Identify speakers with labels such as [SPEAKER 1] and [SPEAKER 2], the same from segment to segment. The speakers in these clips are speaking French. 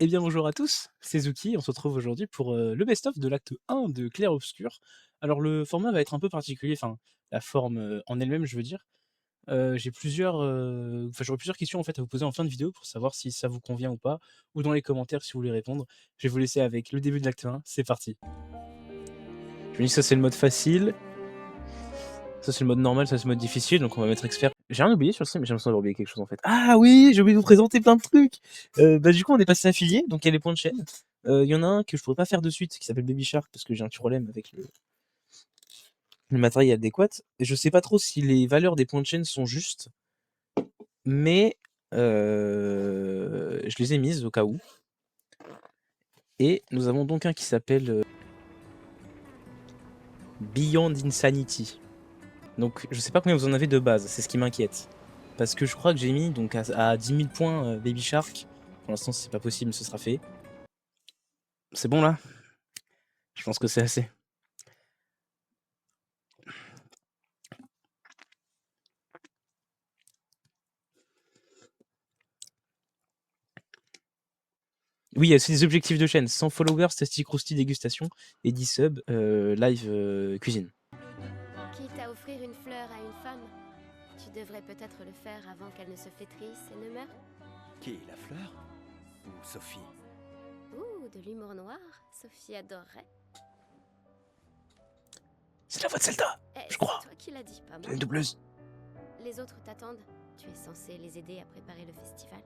[SPEAKER 1] Eh bien bonjour à tous, c'est Zuki, on se retrouve aujourd'hui pour, le best-of de l'acte 1 de Clair Obscur. Alors le format va être un peu particulier, enfin la forme, en elle-même je veux dire. J'ai plusieurs, j'aurais plusieurs questions en fait à vous poser en fin de vidéo pour savoir si ça vous convient ou pas, ou dans les commentaires si vous voulez répondre. Je vais vous laisser avec le début de l'acte 1, c'est parti. Je me dis que ça c'est le mode facile, ça c'est le mode normal, ça c'est le mode difficile, donc on va mettre expert. J'ai rien oublié sur le stream, mais j'ai l'impression d'avoir oublié quelque chose en fait. Ah oui, j'ai oublié de vous présenter plein de trucs! Du coup on est passé affilié, donc il y a les points de chaîne. Il y en a un que je pourrais pas faire de suite qui s'appelle Baby Shark parce que j'ai un problème avec le matériel adéquat. Et je sais pas trop si les valeurs des points de chaîne sont justes, mais je les ai mises au cas où. Et nous avons donc un qui s'appelle Beyond Insanity. Donc je sais pas combien vous en avez de base, c'est ce qui m'inquiète. Parce que je crois que j'ai mis donc à 10 000 points Baby Shark. Pour l'instant c'est pas possible, mais ce sera fait. C'est bon là? Je pense que c'est assez. Oui, il y a aussi des objectifs de chaîne. 100 followers, Tasty Krusty dégustation et 10 subs live cuisine.
[SPEAKER 2] Quitte à offrir une fleur à une femme, tu devrais peut-être le faire avant qu'elle ne se flétrisse et ne meure.
[SPEAKER 3] Qui, la fleur? Ou Sophie?
[SPEAKER 2] Ouh, de l'humour noir, Sophie adorerait.
[SPEAKER 1] C'est la voix de Zelda, je crois.
[SPEAKER 2] C'est toi qui l'as dit, pas moi.
[SPEAKER 1] C'est une doubleuse.
[SPEAKER 2] Les autres t'attendent. Tu es censé les aider à préparer le festival.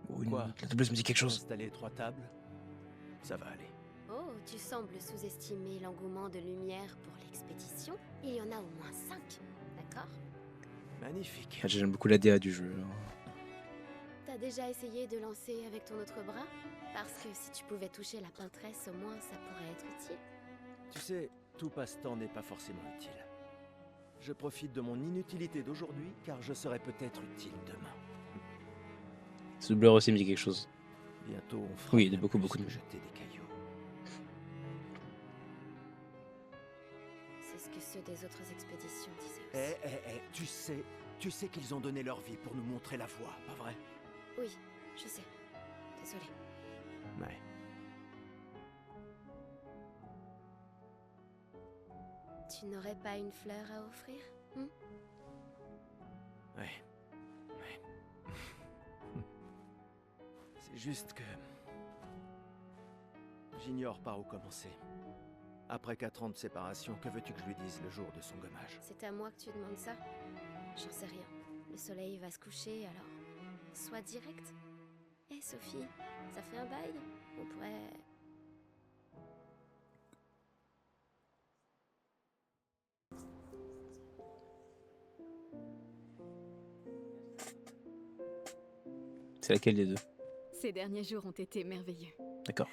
[SPEAKER 1] Oh,
[SPEAKER 3] Quoi?
[SPEAKER 1] la doubleuse me dit quelque chose.
[SPEAKER 3] Installer 3 tables? Ça va aller.
[SPEAKER 2] Oh, tu sembles sous-estimer l'engouement de lumière pour l'expédition. Il y en a au moins 5, d'accord?
[SPEAKER 3] Magnifique.
[SPEAKER 1] Ah, j'aime beaucoup la DA du jeu.
[SPEAKER 2] T'as déjà essayé de lancer avec ton autre bras? Parce que si tu pouvais toucher la peintresse, au moins ça pourrait être utile.
[SPEAKER 3] Tu sais, tout passe-temps n'est pas forcément utile. Je profite de mon inutilité d'aujourd'hui car je serai peut-être utile demain.
[SPEAKER 1] Ce doubleur aussi me dit quelque chose.
[SPEAKER 3] Bientôt on fera
[SPEAKER 1] Oui, il y a
[SPEAKER 3] bien
[SPEAKER 1] beaucoup,
[SPEAKER 3] plus
[SPEAKER 1] beaucoup de
[SPEAKER 3] que
[SPEAKER 1] mots.
[SPEAKER 3] jeter des cailloux.
[SPEAKER 2] C'est ce que ceux des autres expéditions disaient aussi.
[SPEAKER 3] Tu sais qu'ils ont donné leur vie pour nous montrer la voie, pas vrai?
[SPEAKER 2] Oui, je sais. Désolée.
[SPEAKER 3] Ouais.
[SPEAKER 2] Tu n'aurais pas une fleur à offrir?
[SPEAKER 3] Ouais. C'est juste que... J'ignore par où commencer. Après 4 ans de séparation, que veux-tu que je lui dise le jour de son gommage?
[SPEAKER 2] C'est à moi que tu demandes ça? J'en sais rien. Le soleil va se coucher, alors... Sois direct. Hé Sophie, ça fait un bail? On pourrait...
[SPEAKER 1] C'est laquelle des deux?
[SPEAKER 4] Ces derniers jours ont été merveilleux.
[SPEAKER 1] D'accord.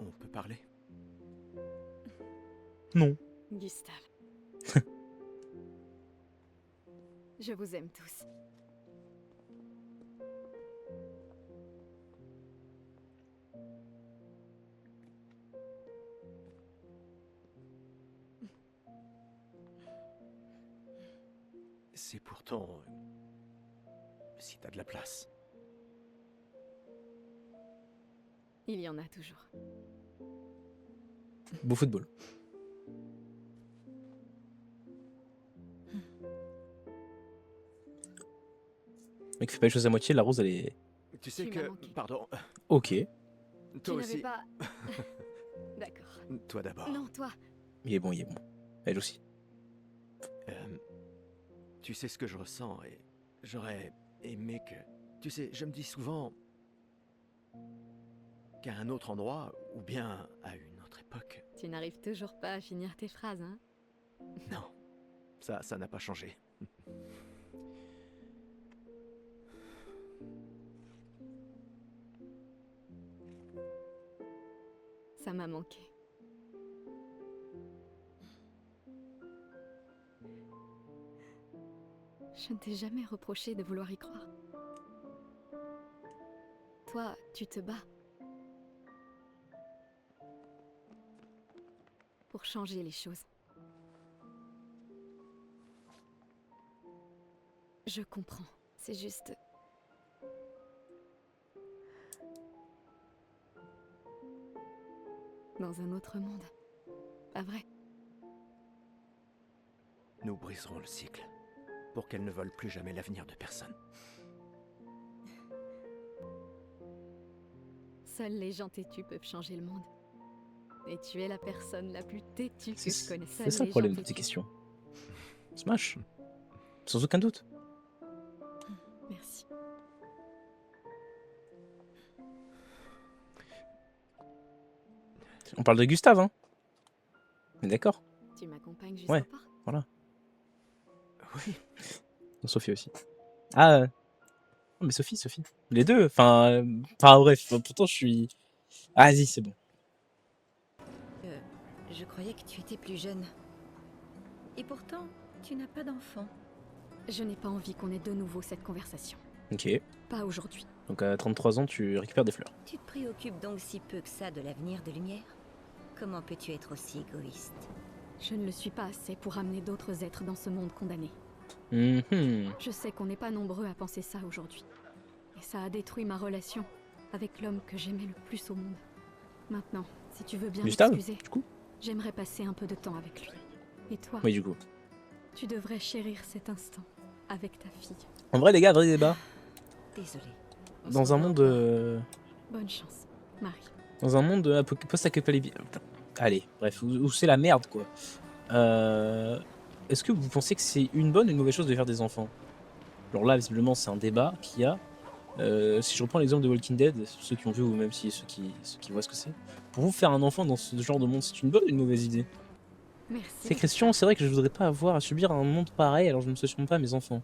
[SPEAKER 3] On peut parler?
[SPEAKER 1] Non.
[SPEAKER 4] Gustave. Je vous aime tous.
[SPEAKER 3] C'est pourtant... si t'as de la place.
[SPEAKER 4] Il y en a toujours.
[SPEAKER 1] Beau football. Mec, fais pas les choses à moitié, la rose elle est...
[SPEAKER 3] Tu sais
[SPEAKER 4] Tu m'as
[SPEAKER 3] que...
[SPEAKER 4] manqué.
[SPEAKER 3] Pardon.
[SPEAKER 1] Ok.
[SPEAKER 3] Toi
[SPEAKER 4] Tu n'avais
[SPEAKER 3] aussi.
[SPEAKER 4] pas... D'accord.
[SPEAKER 3] Toi d'abord.
[SPEAKER 4] Non, toi.
[SPEAKER 1] Il est bon, il est bon. Elle aussi.
[SPEAKER 3] Tu sais ce que je ressens et j'aurais aimé que... Tu sais, je me dis souvent qu'à un autre endroit, ou bien à une autre époque...
[SPEAKER 4] Tu n'arrives toujours pas à finir tes phrases, hein?
[SPEAKER 3] Non, ça n'a pas changé.
[SPEAKER 4] Ça m'a manqué. Je ne t'ai jamais reproché de vouloir y croire. Toi, tu te bats. pour changer les choses. Je comprends. C'est juste... Dans un autre monde. Pas vrai?
[SPEAKER 3] Nous briserons le cycle, pour qu'elle ne vole plus jamais l'avenir de personne.
[SPEAKER 4] Seuls les gens têtus peuvent changer le monde. Et tu es la personne la plus têtue que je connaisse.
[SPEAKER 1] C'est ça le problème de tes questions. Smash. Sans aucun doute.
[SPEAKER 4] Merci.
[SPEAKER 1] On parle de Gustave, hein? Mais d'accord.
[SPEAKER 4] Tu m'accompagnes jusqu'au
[SPEAKER 1] Ouais.
[SPEAKER 4] port?
[SPEAKER 1] Voilà.
[SPEAKER 3] Oui.
[SPEAKER 1] Non, Sophie aussi. Ah, non, mais Sophie. Les deux. Enfin, bref. Pourtant, je suis. Ah, vas-y, c'est bon.
[SPEAKER 5] Je croyais que tu étais plus jeune. Et pourtant, tu n'as pas d'enfant.
[SPEAKER 4] Je n'ai pas envie qu'on ait de nouveau cette conversation.
[SPEAKER 1] Ok.
[SPEAKER 4] Pas aujourd'hui.
[SPEAKER 1] Donc à 33 ans, tu récupères des fleurs.
[SPEAKER 5] Tu te préoccupes donc si peu que ça de l'avenir de Lumière? Comment peux-tu être aussi égoïste?
[SPEAKER 4] Je ne le suis pas assez pour amener d'autres êtres dans ce monde condamné.
[SPEAKER 1] Mhm.
[SPEAKER 4] Je sais qu'on n'est pas nombreux à penser ça aujourd'hui. Et ça a détruit ma relation avec l'homme que j'aimais le plus au monde. Maintenant, si tu veux bien
[SPEAKER 1] Gustave,
[SPEAKER 4] m'excuser,
[SPEAKER 1] du coup?
[SPEAKER 4] j'aimerais passer un peu de temps avec lui. Et toi,
[SPEAKER 1] Oui, du coup.
[SPEAKER 4] tu devrais chérir cet instant avec ta fille.
[SPEAKER 1] En vrai, les gars, vrai débat.
[SPEAKER 5] Désolée. On
[SPEAKER 1] Dans
[SPEAKER 5] se
[SPEAKER 1] un
[SPEAKER 5] revoit
[SPEAKER 1] monde.
[SPEAKER 5] encore.
[SPEAKER 4] Bonne chance, Marie.
[SPEAKER 1] Dans un monde post-apocalyptique. Allez, bref, où c'est la merde, quoi. Est-ce que vous pensez que c'est une bonne ou une mauvaise chose de faire des enfants? Alors là, visiblement, c'est un débat qu'il y a. Si je reprends l'exemple de Walking Dead, ceux qui ont vu ou même si ceux qui voient ce que c'est, pour vous faire un enfant dans ce genre de monde, c'est une bonne ou une mauvaise idée?
[SPEAKER 4] Merci.
[SPEAKER 1] C'est question, c'est vrai que je voudrais pas avoir à subir un monde pareil, alors je ne me soucie pas à mes enfants.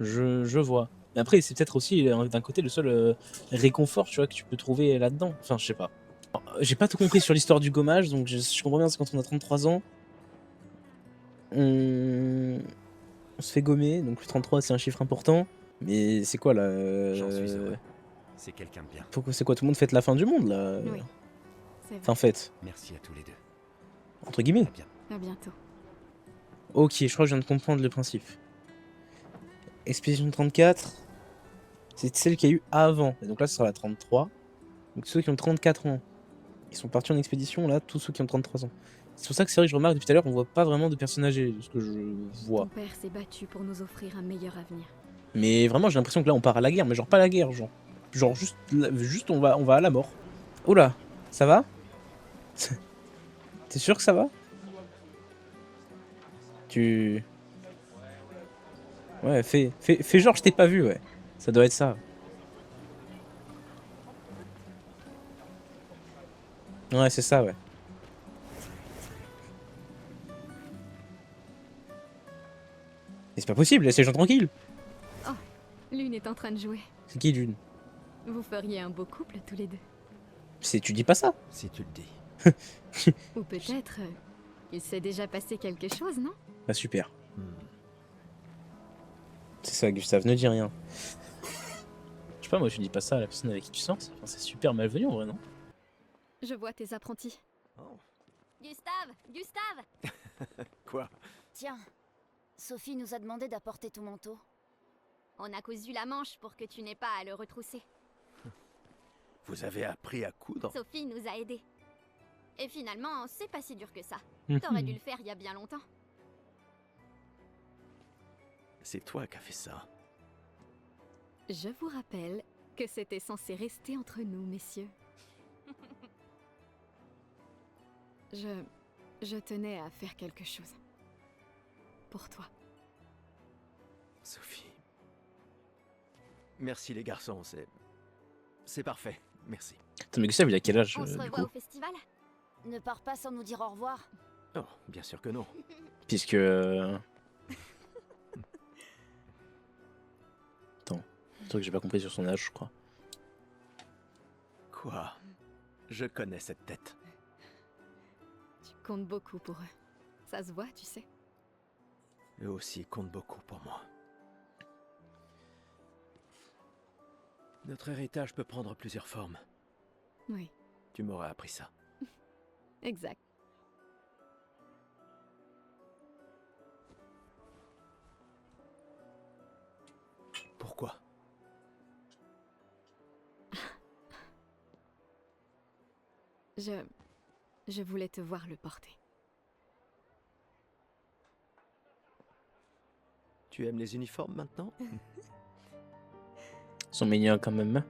[SPEAKER 1] Je vois. Mais après, c'est peut-être aussi d'un côté le seul réconfort, tu vois, que tu peux trouver là-dedans. Enfin, je sais pas. J'ai pas tout compris sur l'histoire du gommage, donc je comprends bien, c'est quand on a 33 ans, on se fait gommer, donc le 33 c'est un chiffre important. Mais c'est quoi là
[SPEAKER 3] J'en suis heureux. C'est quelqu'un de bien.
[SPEAKER 1] C'est quoi, tout le monde fête la fin du monde là?
[SPEAKER 4] Oui, c'est vrai.
[SPEAKER 1] Enfin, fête,
[SPEAKER 3] Merci à tous les deux.
[SPEAKER 1] entre guillemets.
[SPEAKER 3] À bien.
[SPEAKER 4] À bientôt.
[SPEAKER 1] Ok, je crois que je viens de comprendre le principe. Expédition 34, c'est celle qu'il y a eu avant. Et donc là, ce sera la 33. Donc ceux qui ont 34 ans, ils sont partis en expédition, là, tous ceux qui ont 33 ans. C'est pour ça que c'est vrai que je remarque depuis tout à l'heure, on voit pas vraiment de personnes âgées, de ce que je vois.
[SPEAKER 4] Ton père s'est battu pour nous offrir un meilleur avenir.
[SPEAKER 1] Mais vraiment, j'ai l'impression que là, on part à la guerre, mais genre pas la guerre, genre juste on va à la mort. Oula, ça va? T'es sûr que ça va? Tu... Ouais, fais genre je t'ai pas vu, ouais. Ça doit être ça. Ouais, c'est ça, ouais. Mais c'est pas possible, laisse les gens tranquilles.
[SPEAKER 4] Lune est en train de jouer.
[SPEAKER 1] C'est qui Lune?
[SPEAKER 4] Vous feriez un beau couple tous les deux.
[SPEAKER 1] Tu dis pas ça?
[SPEAKER 3] Si tu le dis.
[SPEAKER 4] Ou peut-être... il s'est déjà passé quelque chose, non?
[SPEAKER 1] Bah super.
[SPEAKER 3] Hmm.
[SPEAKER 1] C'est ça, Gustave, ne dis rien. Je sais pas, moi tu dis pas ça à la personne avec qui tu sors. Enfin, c'est super malvenu en vrai, non?
[SPEAKER 4] Je vois tes apprentis.
[SPEAKER 3] Oh.
[SPEAKER 2] Gustave!
[SPEAKER 3] Quoi?
[SPEAKER 2] Tiens, Sophie nous a demandé d'apporter ton manteau.
[SPEAKER 4] On a cousu la manche pour que tu n'aies pas à le retrousser.
[SPEAKER 3] Vous avez appris à coudre?
[SPEAKER 4] Sophie nous a aidés. Et finalement, c'est pas si dur que ça.
[SPEAKER 1] Mhm.
[SPEAKER 4] T'aurais dû le faire il y a bien longtemps.
[SPEAKER 3] C'est toi qui as fait ça.
[SPEAKER 4] Je vous rappelle que c'était censé rester entre nous, messieurs. Je tenais à faire quelque chose. Pour toi.
[SPEAKER 3] Sophie. Merci les garçons, c'est parfait. Merci.
[SPEAKER 1] Attends, mais Gustave, il a quel âge
[SPEAKER 2] On se
[SPEAKER 1] du
[SPEAKER 2] revoit
[SPEAKER 1] coup?
[SPEAKER 2] au festival? Ne pars pas sans nous dire au revoir.
[SPEAKER 3] Oh, bien sûr que non.
[SPEAKER 1] Puisque. Attends, un truc que j'ai pas compris sur son âge, je crois.
[SPEAKER 3] Quoi? Je connais cette tête.
[SPEAKER 4] Tu comptes beaucoup pour eux. Ça se voit, tu sais.
[SPEAKER 3] Eux aussi comptent beaucoup pour moi. Notre héritage peut prendre plusieurs formes.
[SPEAKER 4] Oui,
[SPEAKER 3] Tu m'auras appris ça.
[SPEAKER 4] exact. Je voulais te voir le porter.
[SPEAKER 3] Tu aimes les uniformes maintenant?
[SPEAKER 1] Ils sont mignons quand même. Hein.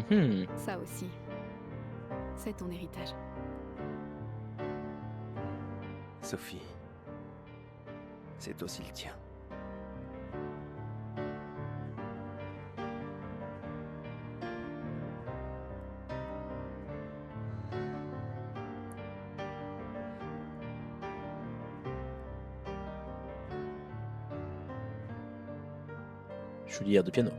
[SPEAKER 1] Mhm.
[SPEAKER 4] Ça aussi, c'est ton héritage.
[SPEAKER 3] Sophie, c'est aussi le tien.
[SPEAKER 1] Chaudière de piano.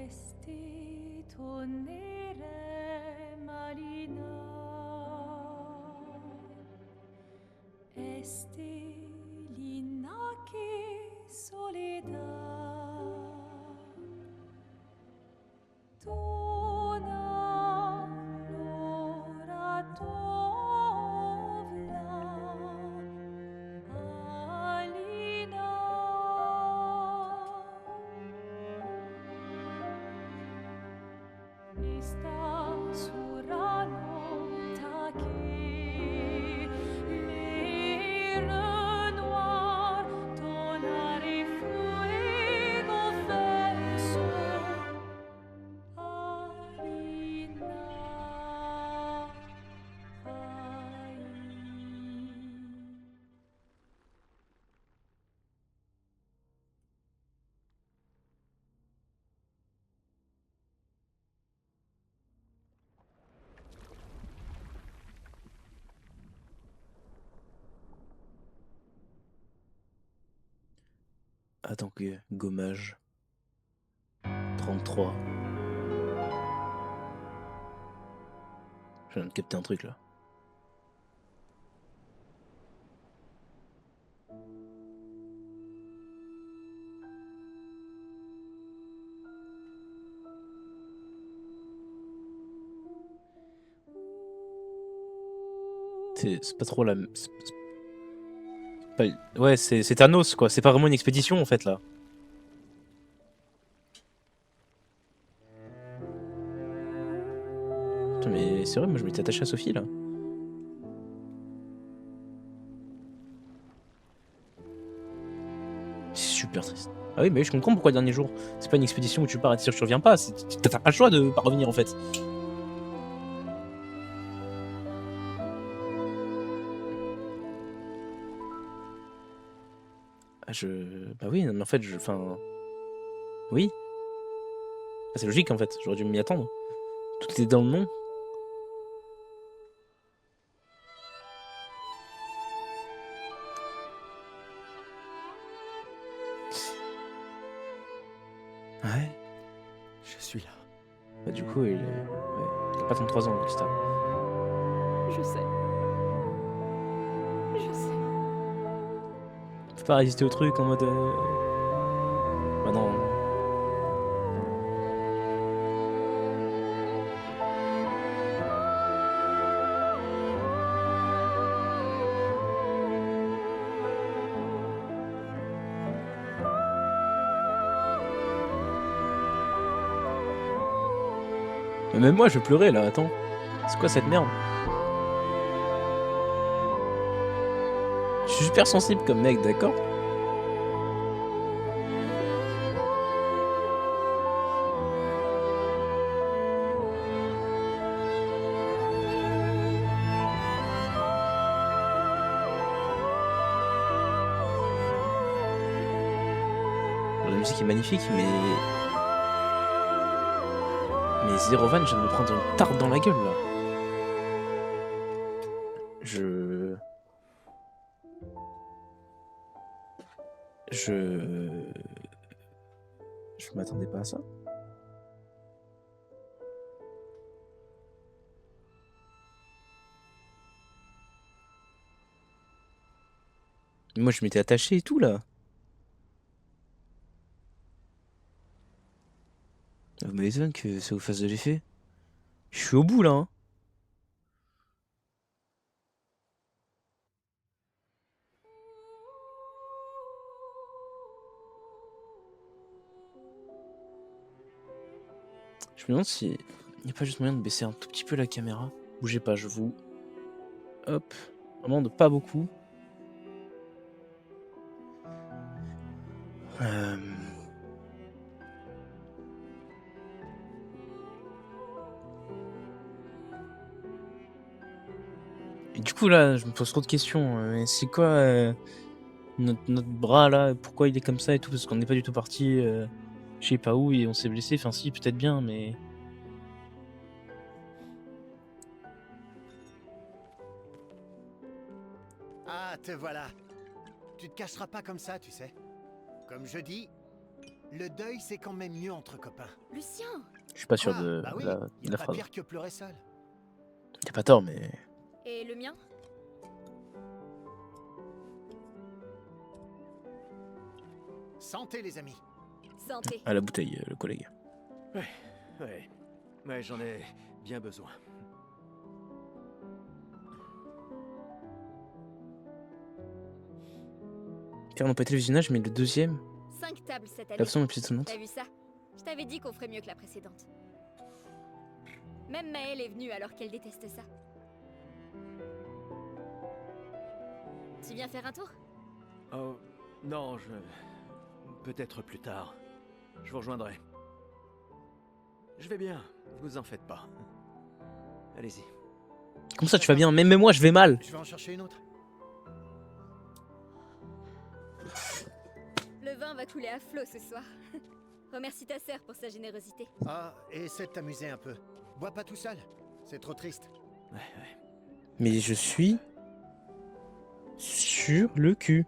[SPEAKER 6] Esti tonere marina, esti linaki soledad, tona lora tovla, alina. Esta surano taki le renoir tonare fuego verso alina ai.
[SPEAKER 1] Attends que gommage. 33. Je viens de capter un truc là. C'est pas trop la. Ouais, c'est Thanos quoi. C'est pas vraiment une expédition en fait là. Putain, mais c'est vrai, moi je m'étais attaché à Sophie là. C'est super triste. Ah oui, mais je comprends pourquoi le dernier jour. C'est pas une expédition où tu pars et tu reviens pas. T'as pas le choix de pas revenir en fait. Bah oui, non, mais en fait, Enfin. Oui. Ah, c'est logique en fait, j'aurais dû m'y attendre. Tout était dans le nom. Ouais.
[SPEAKER 3] Je suis là.
[SPEAKER 1] Bah du coup, il a pas 33 ans, Krista.
[SPEAKER 4] Je sais. Je sais.
[SPEAKER 1] Faut pas résister au truc en mode. Bah non. Mais même moi, je pleurais là, attends. C'est quoi cette merde? Je suis super sensible comme mec, d'accord? musique est magnifique, mais 0 van, je viens de me prendre une tarte dans la gueule là. Je m'attendais pas à ça. Moi, je m'étais attaché et tout là. Vous m'étonne que ça vous fasse de l'effet. Je suis au bout là. Hein. Je me demande s'il n'y a pas juste moyen de baisser un tout petit peu la caméra. Bougez pas, je vous... Hop. Vraiment de pas beaucoup. Et du coup là, je me pose trop de questions. C'est quoi notre bras là? Pourquoi il est comme ça et tout? Parce qu'on n'est pas du tout parti je sais pas où et on s'est blessé. Enfin si, peut-être bien, mais...
[SPEAKER 7] Ah, te voilà. Tu te cacheras pas comme ça, tu sais. Comme je dis, le deuil c'est quand même mieux entre copains.
[SPEAKER 2] Lucien!
[SPEAKER 1] Je suis pas sûr
[SPEAKER 7] Ah,
[SPEAKER 1] de
[SPEAKER 7] bah oui, y a
[SPEAKER 1] la
[SPEAKER 7] pas
[SPEAKER 1] phrase.
[SPEAKER 7] pire que pleurer seul.
[SPEAKER 1] T'as pas tort, mais...
[SPEAKER 2] Et le mien?
[SPEAKER 7] Santé les amis.
[SPEAKER 2] Santé.
[SPEAKER 1] À la bouteille, le collègue.
[SPEAKER 3] Ouais, j'en ai bien besoin.
[SPEAKER 1] Car non pas été le visionnage, mais le deuxième.
[SPEAKER 2] 5 tables cette année.
[SPEAKER 1] La façon la plus étonnante.
[SPEAKER 2] T'as vu ça? Je t'avais dit qu'on ferait mieux que la précédente. Même Maëlle est venue alors qu'elle déteste ça. Tu viens faire un tour?
[SPEAKER 3] Oh, non, peut-être plus tard. Je vous rejoindrai. Je vais bien, vous en faites pas. Allez-y.
[SPEAKER 1] Comme ça, tu vas bien. Même moi, je vais mal.
[SPEAKER 7] Je vais en chercher une autre.
[SPEAKER 2] Le vin va couler à flot ce soir. Remercie ta sœur pour sa générosité.
[SPEAKER 7] Ah, et essaie de t'amuser un peu. Bois pas tout seul, c'est trop triste.
[SPEAKER 3] Ouais.
[SPEAKER 1] Mais je suis... sur le cul.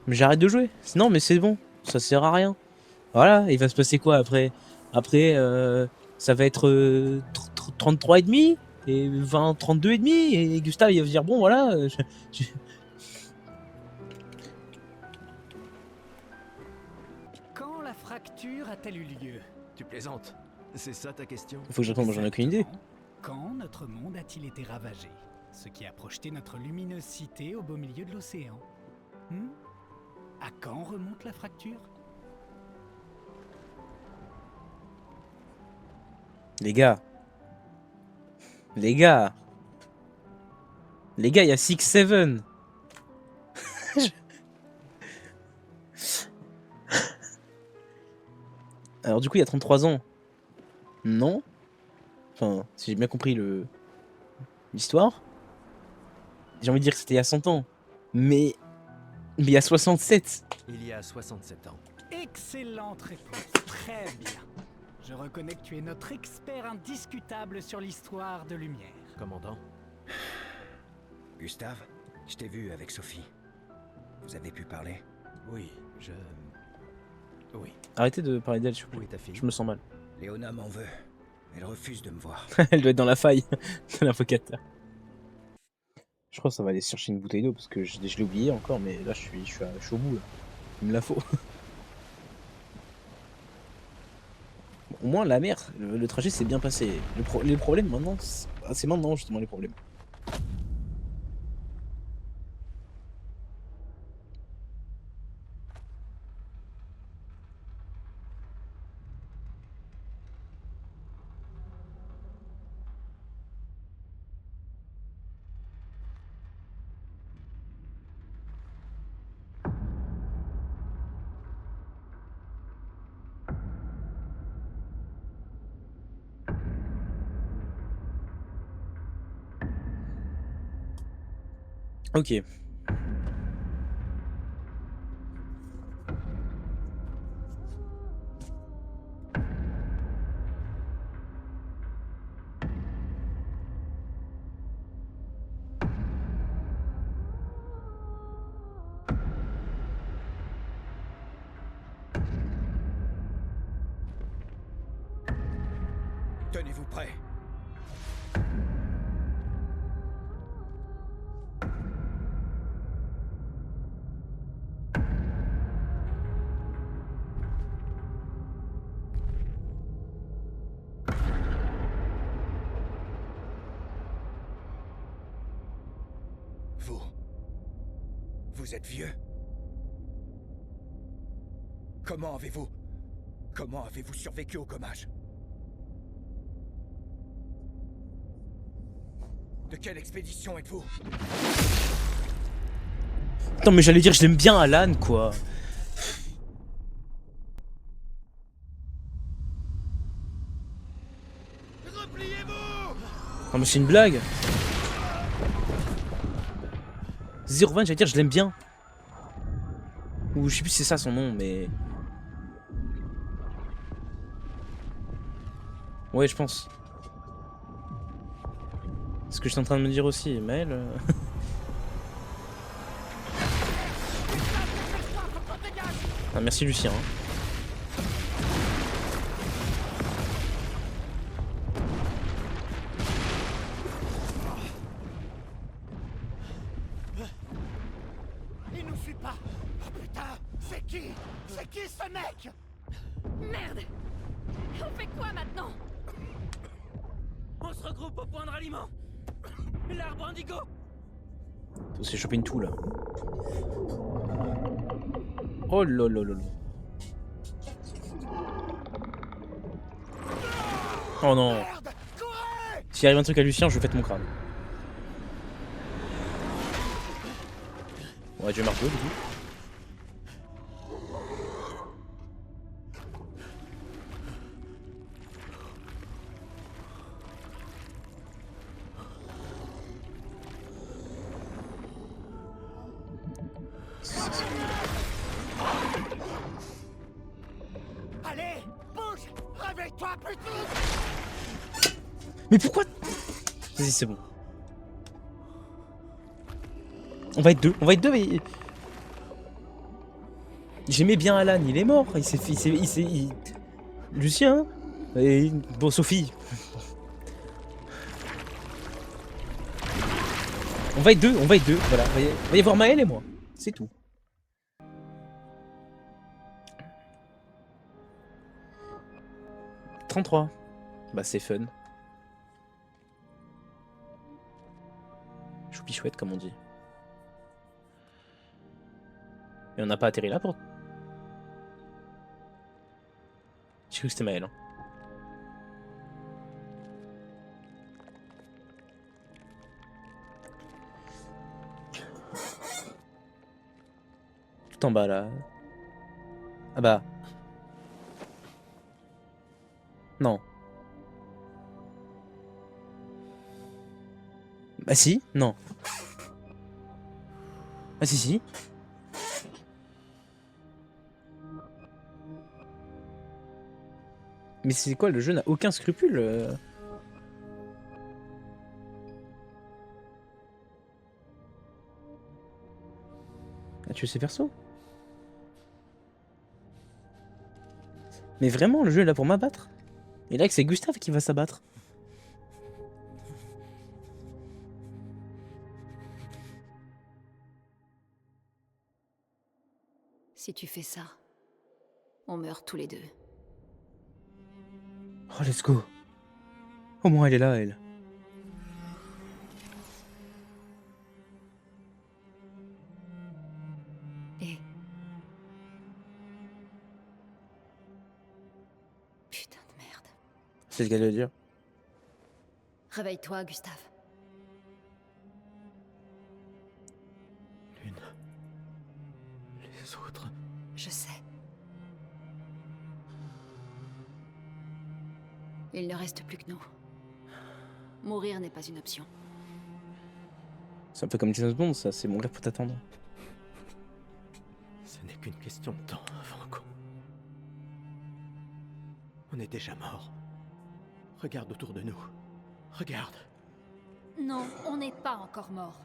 [SPEAKER 1] Mais j'arrête de jouer. Non, mais c'est bon. Ça sert à rien. Voilà, il va se passer quoi après? Après, ça va être 33 et demi et 20, 32 et demi et Gustave il va se dire bon voilà.
[SPEAKER 8] Quand la fracture a-t-elle eu lieu?
[SPEAKER 3] Tu plaisantes? C'est ça ta question?
[SPEAKER 1] Faut que je réponde, moi j'en ai aucune idée.
[SPEAKER 8] Exactement. Quand notre monde a-t-il été ravagé? Ce qui a projeté notre luminosité au beau milieu de l'océan. À quand remonte la fracture?
[SPEAKER 1] Les gars, il y a 6-7. Alors du coup, il y a 33 ans. Non. Enfin, si j'ai bien compris l'histoire. J'ai envie de dire que c'était il y a 100 ans. Mais il y a 67.
[SPEAKER 3] Il y a 67 ans.
[SPEAKER 8] Excellente réponse. Très bien. Je reconnais que tu es notre expert indiscutable sur l'histoire de Lumière.
[SPEAKER 3] Commandant?
[SPEAKER 9] Gustave, je t'ai vu avec Sophie. Vous avez pu parler?
[SPEAKER 3] Oui, Oui.
[SPEAKER 1] Arrêtez de parler d'elle, s'il vous
[SPEAKER 3] Où
[SPEAKER 1] plaît.
[SPEAKER 3] est ta fille?
[SPEAKER 1] Je me sens mal.
[SPEAKER 9] Léona m'en veut. Elle refuse de me voir.
[SPEAKER 1] Elle doit être dans la faille de l'invocateur. Je crois que ça va aller chercher une bouteille d'eau parce que je l'ai oublié encore, mais là je suis au bout. Là. Il me la faut. Bon, au moins la mer, le trajet s'est bien passé. Les problèmes maintenant, c'est maintenant justement les problèmes. Ok.
[SPEAKER 9] Tenez-vous prêts. Vous êtes vieux. Comment avez-vous survécu au gommage? De quelle expédition êtes-vous?
[SPEAKER 1] Attends, mais j'allais dire, je l'aime bien Alan, quoi. Non, mais c'est une blague. 020, j'allais dire, je l'aime bien. Ou je sais plus si c'est ça son nom, mais... Ouais, je pense. C'est ce que j'étais en train de me dire aussi, Maël. Ah, merci Lucien.
[SPEAKER 7] Il nous suit pas. Oh putain, c'est qui? C'est qui ce mec?
[SPEAKER 6] Merde! On fait quoi maintenant?
[SPEAKER 3] On se regroupe au point de ralliement. L'arbre indigo.
[SPEAKER 1] On s'est chopé une toux là. Oh lolololo. Oh non.
[SPEAKER 7] Merde, courez!
[SPEAKER 1] S'il arrive un truc à Lucien, je lui pète mon crâne. Ouais, Dieu Margot, du coup.
[SPEAKER 7] Allez, bouge! Réveille-toi, putain!
[SPEAKER 1] Mais pourquoi? Vas-y, c'est bon. On va être deux, mais... J'aimais bien Alan, il est mort. Lucien. Et... Bon, Sophie. On va être deux, voilà. Il va y avoir Maël et moi. C'est tout. « 33. Bah c'est fun. Choupi chouette comme on dit. Et on n'a pas atterri là pour... J'ai cru que c'était Maël. Hein. Tout en bas là. Ah bah... Non. Bah si, non. Ah si si. Mais c'est quoi, le jeu n'a aucun scrupule à tuer ses persos. Mais vraiment, le jeu est là pour m'abattre. Et là, c'est Gustave qui va s'abattre.
[SPEAKER 4] Si tu fais ça, on meurt tous les deux.
[SPEAKER 1] Oh, let's go. Au moins, elle est là, elle.
[SPEAKER 4] Et... Putain de merde.
[SPEAKER 1] C'est ce qu'elle veut dire.
[SPEAKER 4] Réveille-toi, Gustave.
[SPEAKER 3] L'une. Les autres.
[SPEAKER 4] Je sais. Il ne reste plus que nous. Mourir n'est pas une option.
[SPEAKER 1] C'est un peu comme James Bond, ça. C'est mon gars pour t'attendre.
[SPEAKER 3] Ce n'est qu'une question de temps, Franco. On est déjà mort. Regarde autour de nous. Regarde.
[SPEAKER 4] Non, on n'est pas encore mort.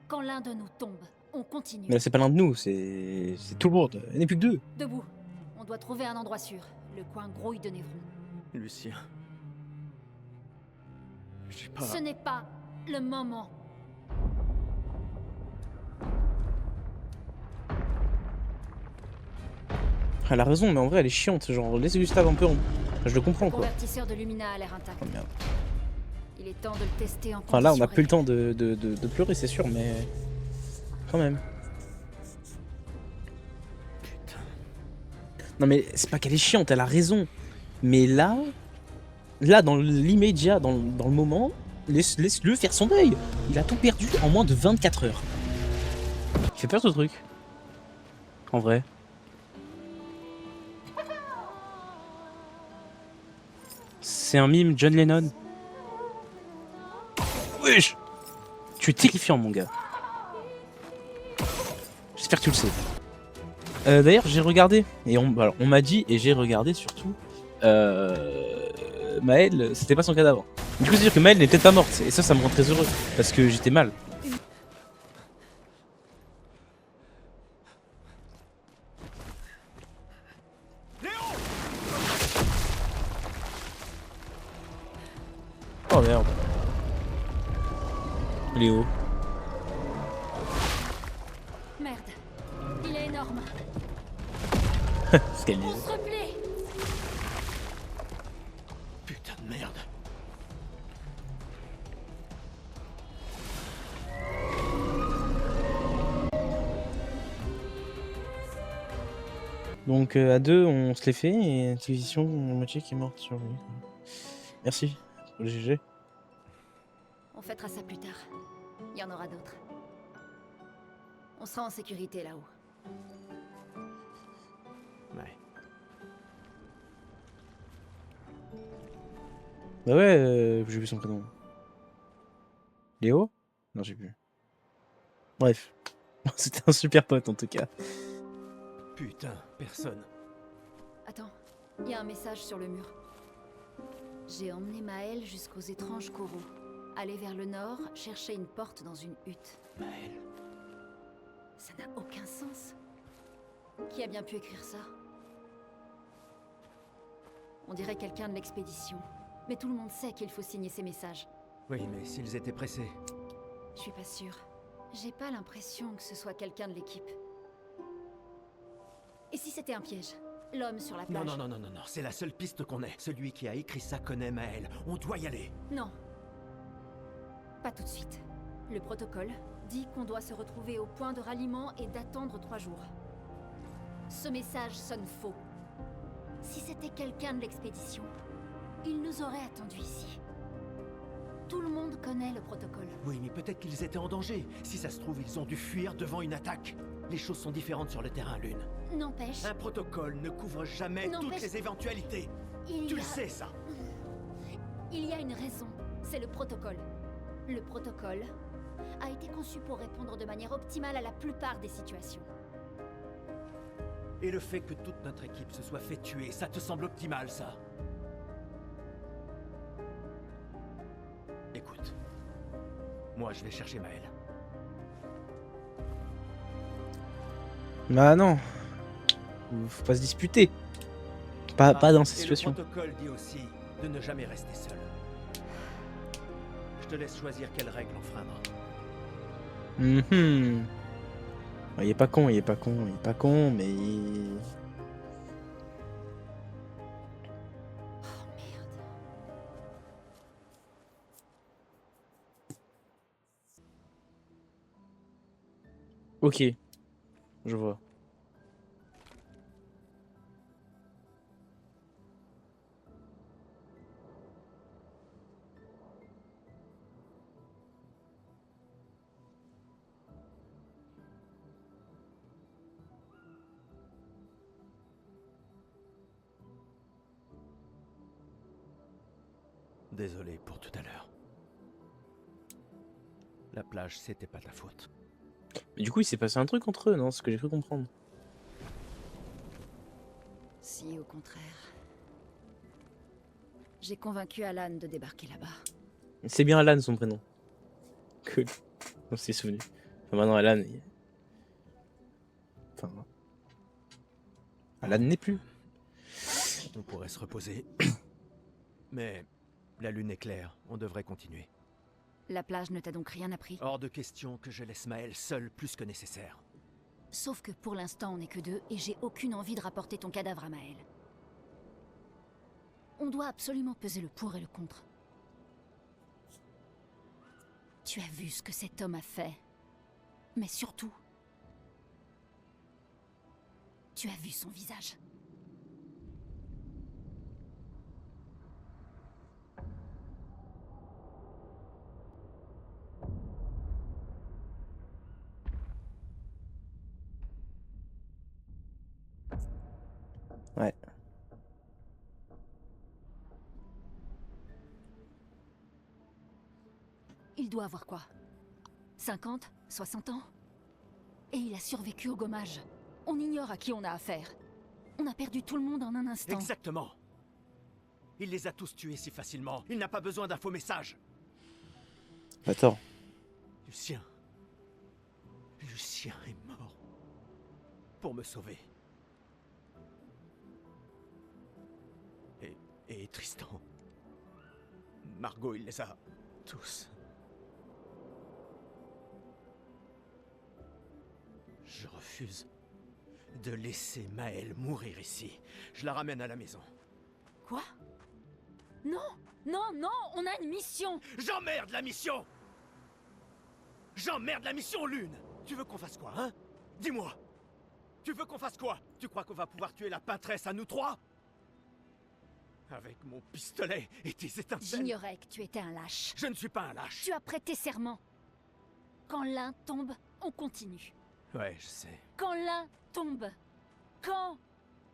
[SPEAKER 4] Quand l'un de nous tombe, on continue.
[SPEAKER 1] Mais là, c'est pas l'un de nous, c'est tout le monde. Il n'y en a plus que deux.
[SPEAKER 4] Debout. On doit trouver un endroit sûr. Le coin grouille de Névron.
[SPEAKER 3] Lucien. J'ai pas...
[SPEAKER 6] Ce n'est pas le moment.
[SPEAKER 1] Elle a raison, mais en vrai, elle est chiante. Genre, laisse Gustave un peu en... Enfin, je le comprends,
[SPEAKER 6] Le
[SPEAKER 1] quoi.
[SPEAKER 6] convertisseur de Lumina a l'air intact.
[SPEAKER 1] Oh merde.
[SPEAKER 6] Il est temps de le tester en
[SPEAKER 1] Enfin, là, on n'a
[SPEAKER 6] conditions
[SPEAKER 1] plus le temps
[SPEAKER 6] réelles.
[SPEAKER 1] de pleurer, c'est sûr, mais... Quand même.
[SPEAKER 3] Putain.
[SPEAKER 1] Non, mais c'est pas qu'elle est chiante, elle a raison. Mais là, dans l'immédiat, dans le moment, laisse-le faire son deuil. Il a tout perdu en moins de 24 heures. Il fait peur ce truc. En vrai. C'est un mime John Lennon. Wesh. Tu es terrifiant, mon gars. J'espère que tu le sais. D'ailleurs, j'ai regardé, et alors, on m'a dit, et j'ai regardé surtout, Maëlle, c'était pas son cadavre. Du coup, c'est sûr que Maëlle n'est peut-être pas morte, et ça me rend très heureux, parce que j'étais mal. Oh merde. Léo.
[SPEAKER 6] Merde. Il est énorme.
[SPEAKER 1] Ce qu'elle
[SPEAKER 6] On
[SPEAKER 1] disait.
[SPEAKER 6] se replie.
[SPEAKER 3] Putain de merde.
[SPEAKER 1] Donc à deux, on se les fait, et Télévision, moitié qui est morte sur lui. Merci pour le GG.
[SPEAKER 6] On fêtera ça plus tard. Il y en aura d'autres. On sera en sécurité là-haut.
[SPEAKER 3] Ouais.
[SPEAKER 1] Bah ouais, j'ai vu son prénom. Léo? Non, j'ai plus. Bref. C'était un super pote en tout cas.
[SPEAKER 3] Putain, personne.
[SPEAKER 6] Attends, il y a un message sur le mur. J'ai emmené Maëlle jusqu'aux étranges coraux. Aller vers le nord, chercher une porte dans une hutte.
[SPEAKER 3] Maëlle.
[SPEAKER 6] Ça n'a aucun sens. Qui a bien pu écrire ça? On dirait quelqu'un de l'expédition. Mais tout le monde sait qu'il faut signer ces messages.
[SPEAKER 3] Oui, mais s'ils étaient pressés...
[SPEAKER 6] Je suis pas sûre. J'ai pas l'impression que ce soit quelqu'un de l'équipe. Et si c'était un piège? L'homme sur la
[SPEAKER 3] Non,
[SPEAKER 6] plage?
[SPEAKER 3] non, c'est la seule piste qu'on ait. Celui qui a écrit ça connaît Maëlle. On doit y aller.
[SPEAKER 6] Non. Pas tout de suite. Le protocole dit qu'on doit se retrouver au point de ralliement et d'attendre 3 jours. Ce message sonne faux. Si c'était quelqu'un de l'expédition, il nous aurait attendus ici. Tout le monde connaît le protocole.
[SPEAKER 3] Oui, mais peut-être qu'ils étaient en danger. Si ça se trouve, ils ont dû fuir devant une attaque. Les choses sont différentes sur le terrain, Lune.
[SPEAKER 6] N'empêche,
[SPEAKER 3] Un protocole ne couvre jamais toutes
[SPEAKER 6] N'empêche-
[SPEAKER 3] les éventualités.
[SPEAKER 6] il
[SPEAKER 3] Tu
[SPEAKER 6] y
[SPEAKER 3] le
[SPEAKER 6] a...
[SPEAKER 3] sais, ça.
[SPEAKER 6] Il y a une raison. C'est le protocole. Le protocole a été conçu pour répondre de manière optimale à la plupart des situations.
[SPEAKER 3] Et le fait que toute notre équipe se soit fait tuer, ça te semble optimal, ça? Écoute. Moi, je vais chercher Maëlle.
[SPEAKER 1] Bah non. Faut pas se disputer. Pas dans cette
[SPEAKER 3] Et
[SPEAKER 1] situation.
[SPEAKER 3] le protocole dit aussi de ne jamais rester seul. Je te laisse choisir quelle règle enfreindre.
[SPEAKER 1] Ouais, il est pas con, mais...
[SPEAKER 6] Oh merde.
[SPEAKER 1] Ok. Je vois.
[SPEAKER 3] Désolé pour tout à l'heure. La plage, c'était pas ta faute.
[SPEAKER 1] Mais du coup, il s'est passé un truc entre eux, non? C'est ce que j'ai cru comprendre.
[SPEAKER 6] Si, au contraire. J'ai convaincu Alan de débarquer là-bas.
[SPEAKER 1] C'est bien Alan son prénom. Cool. On s'est souvenu. Enfin, maintenant, Alan... Enfin... Alan n'est plus.
[SPEAKER 3] On pourrait se reposer. Mais La lune est claire, on devrait continuer.
[SPEAKER 6] La plage ne t'a donc rien appris?
[SPEAKER 3] Hors de question que je laisse Maël seul plus que nécessaire.
[SPEAKER 6] Sauf que pour l'instant, on n'est que deux, et j'ai aucune envie de rapporter ton cadavre à Maël. On doit absolument peser le pour et le contre. Tu as vu ce que cet homme a fait. Mais surtout, tu as vu son visage.
[SPEAKER 1] Ouais.
[SPEAKER 6] Il doit avoir quoi? 50? 60 ans? Et il a survécu au gommage. On ignore à qui on a affaire. On a perdu tout le monde en un instant.
[SPEAKER 3] Exactement. Il les a tous tués si facilement. Il n'a pas besoin d'un faux message.
[SPEAKER 1] Attends.
[SPEAKER 3] Lucien. Lucien est mort. Pour me sauver. Et Tristan. Margot, il les a tous. Je refuse de laisser Maël mourir ici. Je la ramène à la maison.
[SPEAKER 6] Quoi? Non! Non, non! On a une mission!
[SPEAKER 3] J'emmerde la mission! J'emmerde la mission, Lune! Tu veux qu'on fasse quoi, hein? Dis-moi! Tu veux qu'on fasse quoi? Tu crois qu'on va pouvoir tuer la pâtresse à nous trois? Avec mon pistolet et tes étincelles?
[SPEAKER 6] J'ignorais que tu étais un lâche.
[SPEAKER 3] Je ne suis pas un lâche.
[SPEAKER 6] Tu as prêté serment. Quand l'un tombe, on continue.
[SPEAKER 3] Ouais, je sais.
[SPEAKER 6] Quand l'un tombe. Quand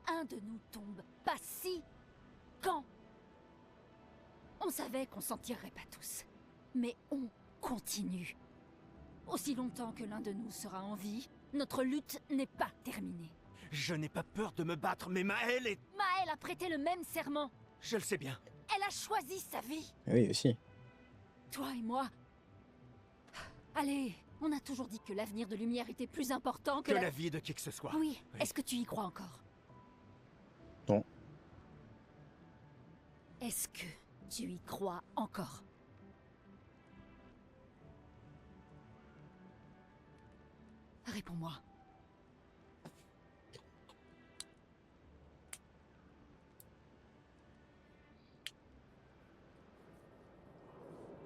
[SPEAKER 6] un de nous tombe. Pas si. Quand. On savait qu'on s'en tirerait pas tous. Mais on continue. Aussi longtemps que l'un de nous sera en vie, notre lutte n'est pas terminée.
[SPEAKER 3] Je n'ai pas peur de me battre, mais Maël est...
[SPEAKER 6] Maël a prêté le même serment.
[SPEAKER 3] Je le sais bien.
[SPEAKER 6] Elle a choisi sa vie.
[SPEAKER 1] Oui, aussi.
[SPEAKER 6] Toi et moi... Allez, on a toujours dit que l'avenir de Lumière était plus important que
[SPEAKER 3] la vie de qui que ce soit.
[SPEAKER 6] Oui, est-ce que tu y crois encore?
[SPEAKER 1] Non.
[SPEAKER 6] Est-ce que tu y crois encore? Réponds-moi.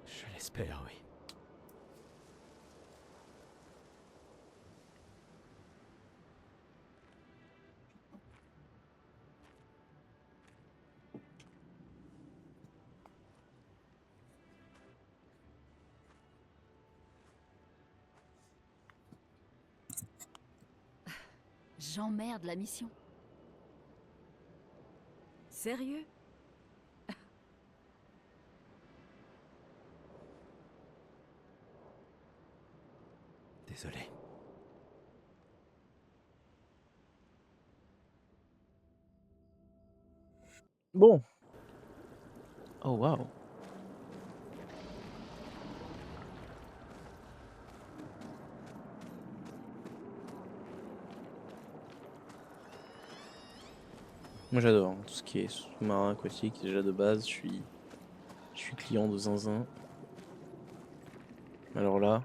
[SPEAKER 3] Je l'espère, oui.
[SPEAKER 6] J'emmerde la mission.
[SPEAKER 5] Sérieux?
[SPEAKER 3] Désolé.
[SPEAKER 1] Bon. Oh, waouh. Moi j'adore hein, tout ce qui est sous-marin, aquatique. Déjà de base, je suis client de zinzin. Alors là.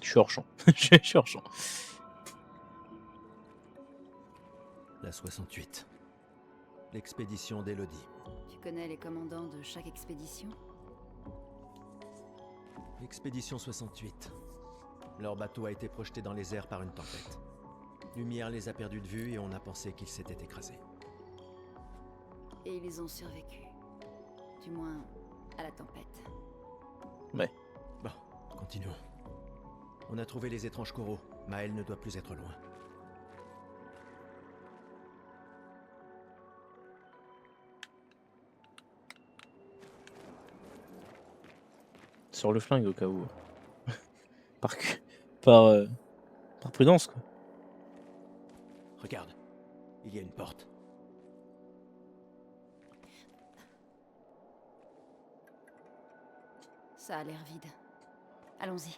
[SPEAKER 1] Je suis hors champ. Je suis hors champ.
[SPEAKER 3] La 68. L'expédition d'Élodie.
[SPEAKER 6] Tu connais les commandants de chaque expédition?
[SPEAKER 3] L'expédition 68. Leur bateau a été projeté dans les airs par une tempête. Lumière les a perdus de vue et on a pensé qu'ils s'étaient écrasés.
[SPEAKER 6] Et ils ont survécu. Du moins, à la tempête.
[SPEAKER 1] Ouais.
[SPEAKER 3] Bon, continuons. On a trouvé les étranges coraux. Maël ne doit plus être loin.
[SPEAKER 1] Sur le flingue au cas où. par, par, par prudence quoi.
[SPEAKER 3] Regarde, il y a une porte.
[SPEAKER 6] Ça a l'air vide. Allons-y.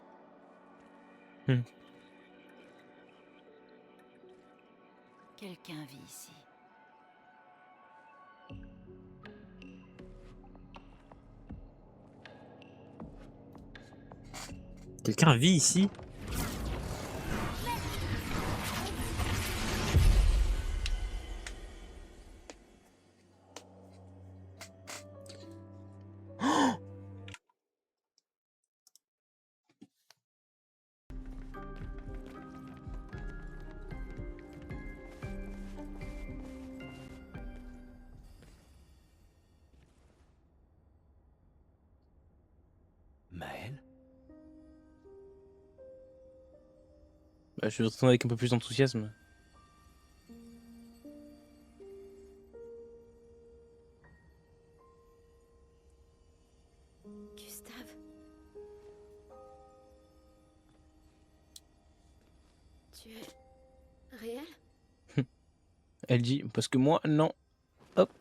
[SPEAKER 6] Quelqu'un vit ici.
[SPEAKER 1] Quelqu'un vit ici?
[SPEAKER 3] Maël?
[SPEAKER 1] Bah, je vais retourner avec un peu plus d'enthousiasme.
[SPEAKER 2] Gustave. Tu es réel?
[SPEAKER 1] Elle dit, parce que moi, non. Hop.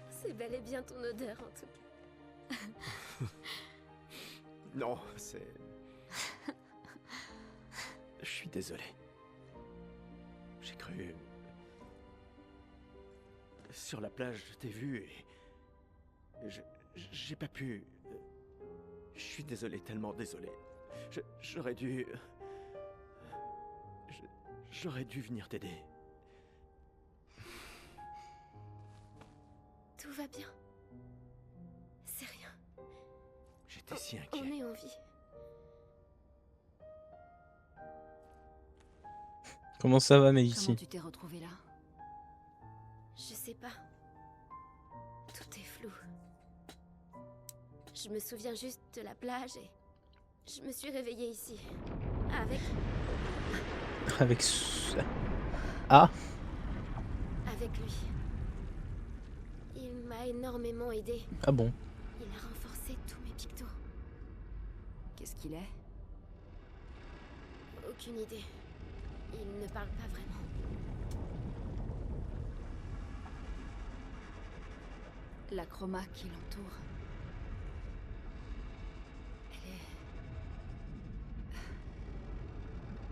[SPEAKER 2] C'est bel et bien ton odeur en tout cas.
[SPEAKER 3] Non, c'est... Je suis désolé. J'ai cru... Sur la plage, je t'ai vu et... J'ai pas pu... Je suis désolé, tellement désolé. J'aurais dû... J'aurais dû venir t'aider.
[SPEAKER 2] Tout va bien. C'est rien.
[SPEAKER 3] J'étais si
[SPEAKER 2] On
[SPEAKER 3] inquiet.
[SPEAKER 2] est en vie.
[SPEAKER 1] Comment ça va,
[SPEAKER 6] Comment
[SPEAKER 1] Médici?
[SPEAKER 6] tu t'es retrouvée là?
[SPEAKER 2] Je sais pas. Tout est flou. Je me souviens juste de la plage et je me suis réveillée ici. Avec
[SPEAKER 1] Avec... Ah,
[SPEAKER 2] avec lui. Il m'a énormément aidé.
[SPEAKER 1] ah bon.
[SPEAKER 2] Il a renforcé tous mes pictos.
[SPEAKER 6] Qu'est-ce qu'il est?
[SPEAKER 2] Aucune idée. Il ne parle pas vraiment.
[SPEAKER 6] La chroma qui l'entoure.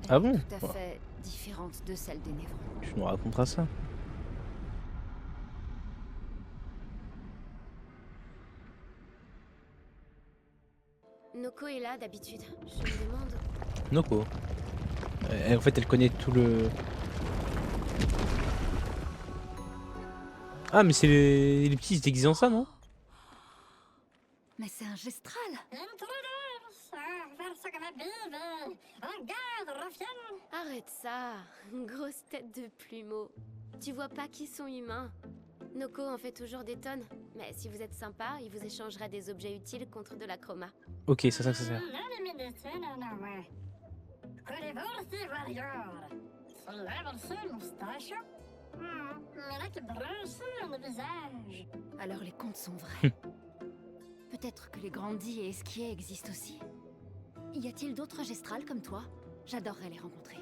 [SPEAKER 6] Elle
[SPEAKER 1] Ah
[SPEAKER 6] est
[SPEAKER 1] bon?
[SPEAKER 6] tout à fait différente de celle des névrons.
[SPEAKER 1] Tu nous raconteras ça.
[SPEAKER 2] Noko est là d'habitude. Je me demande.
[SPEAKER 1] Noko. En fait, elle connaît tout le... Ah, mais c'est les petits, ils se déguisent en ça, non?
[SPEAKER 6] Mais c'est un gestral!
[SPEAKER 2] Arrête ça. Grosse tête de plumeau. Tu vois pas qu'ils sont humains. Noko en fait toujours des tonnes. Mais si vous êtes sympa, il vous échangera des objets utiles contre de la chroma.
[SPEAKER 1] Ok, c'est ça que ça sert.
[SPEAKER 6] Alors les contes sont vrais. Peut-être que les grandis et esquiers existent aussi. Y a-t-il d'autres gestrals comme toi? J'adorerais les rencontrer.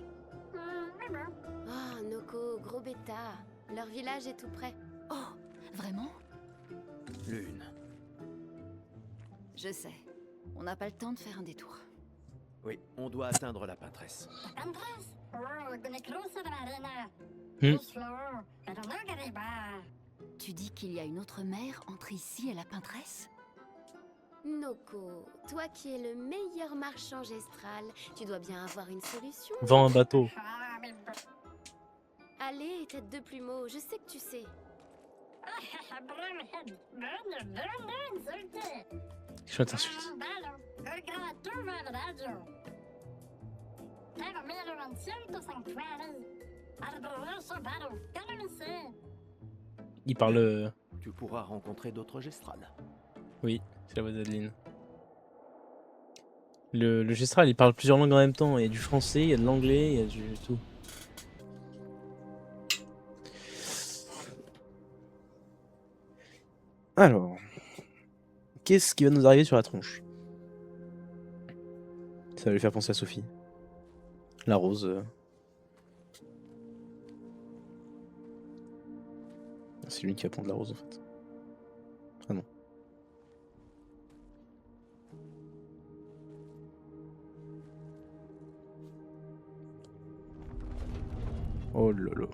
[SPEAKER 2] Oh, Noko, gros bêta. Leur village est tout près.
[SPEAKER 6] Oh, vraiment?
[SPEAKER 3] Lune.
[SPEAKER 6] Je sais. On n'a pas le temps de faire un détour.
[SPEAKER 3] Oui, on doit atteindre la peintresse.
[SPEAKER 6] Tu dis qu'il y a une autre mer entre ici et la peintresse?
[SPEAKER 2] Noko, toi qui es le meilleur marchand gestral, tu dois bien avoir une solution.
[SPEAKER 1] Vends un bateau.
[SPEAKER 2] Allez, tête de plumeau, je sais que tu sais.
[SPEAKER 1] Je t'insulte. Il parle...
[SPEAKER 3] Tu pourras rencontrer d'autres gestrales.
[SPEAKER 1] Oui, c'est la voix d'Adeline. Le gestral, il parle plusieurs langues en même temps. Il y a du français, il y a de l'anglais, il y a du tout. Alors, qu'est-ce qui va nous arriver sur la tronche? Ça va lui faire penser à Sophie. La rose. C'est lui qui va prendre la rose en fait. Ah non. Oh là là.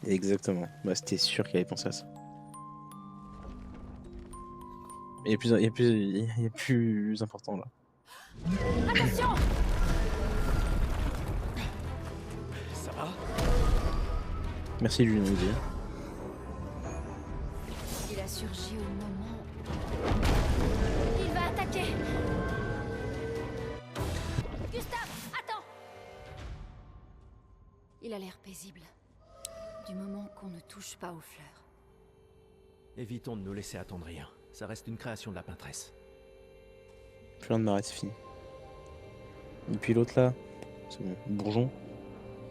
[SPEAKER 1] Exactement. Bah, c'était sûr qu'il avait pensé à ça. Il y a plus important là.
[SPEAKER 6] Attention!
[SPEAKER 3] Ça va?
[SPEAKER 1] Merci Julien Olivier.
[SPEAKER 6] Il a surgi au moment.
[SPEAKER 2] Il va attaquer.
[SPEAKER 6] Gustave, attends! Il a l'air paisible. Du moment qu'on ne touche pas aux fleurs.
[SPEAKER 3] Évitons de nous laisser attendrir. Ça reste une création de la peintresse.
[SPEAKER 1] Plus rien de marrer, c'est fini. Et puis l'autre là, c'est bon, bourgeon,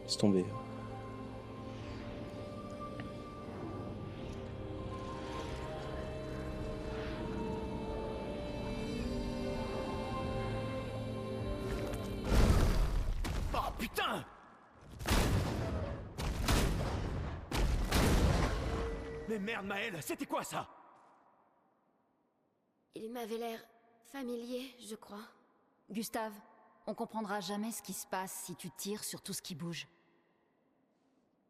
[SPEAKER 1] c'est tombé.
[SPEAKER 3] Oh putain! Mais merde Maël, c'était quoi ça?
[SPEAKER 2] Il m'avait l'air familier, je crois.
[SPEAKER 6] Gustave, on comprendra jamais ce qui se passe si tu tires sur tout ce qui bouge.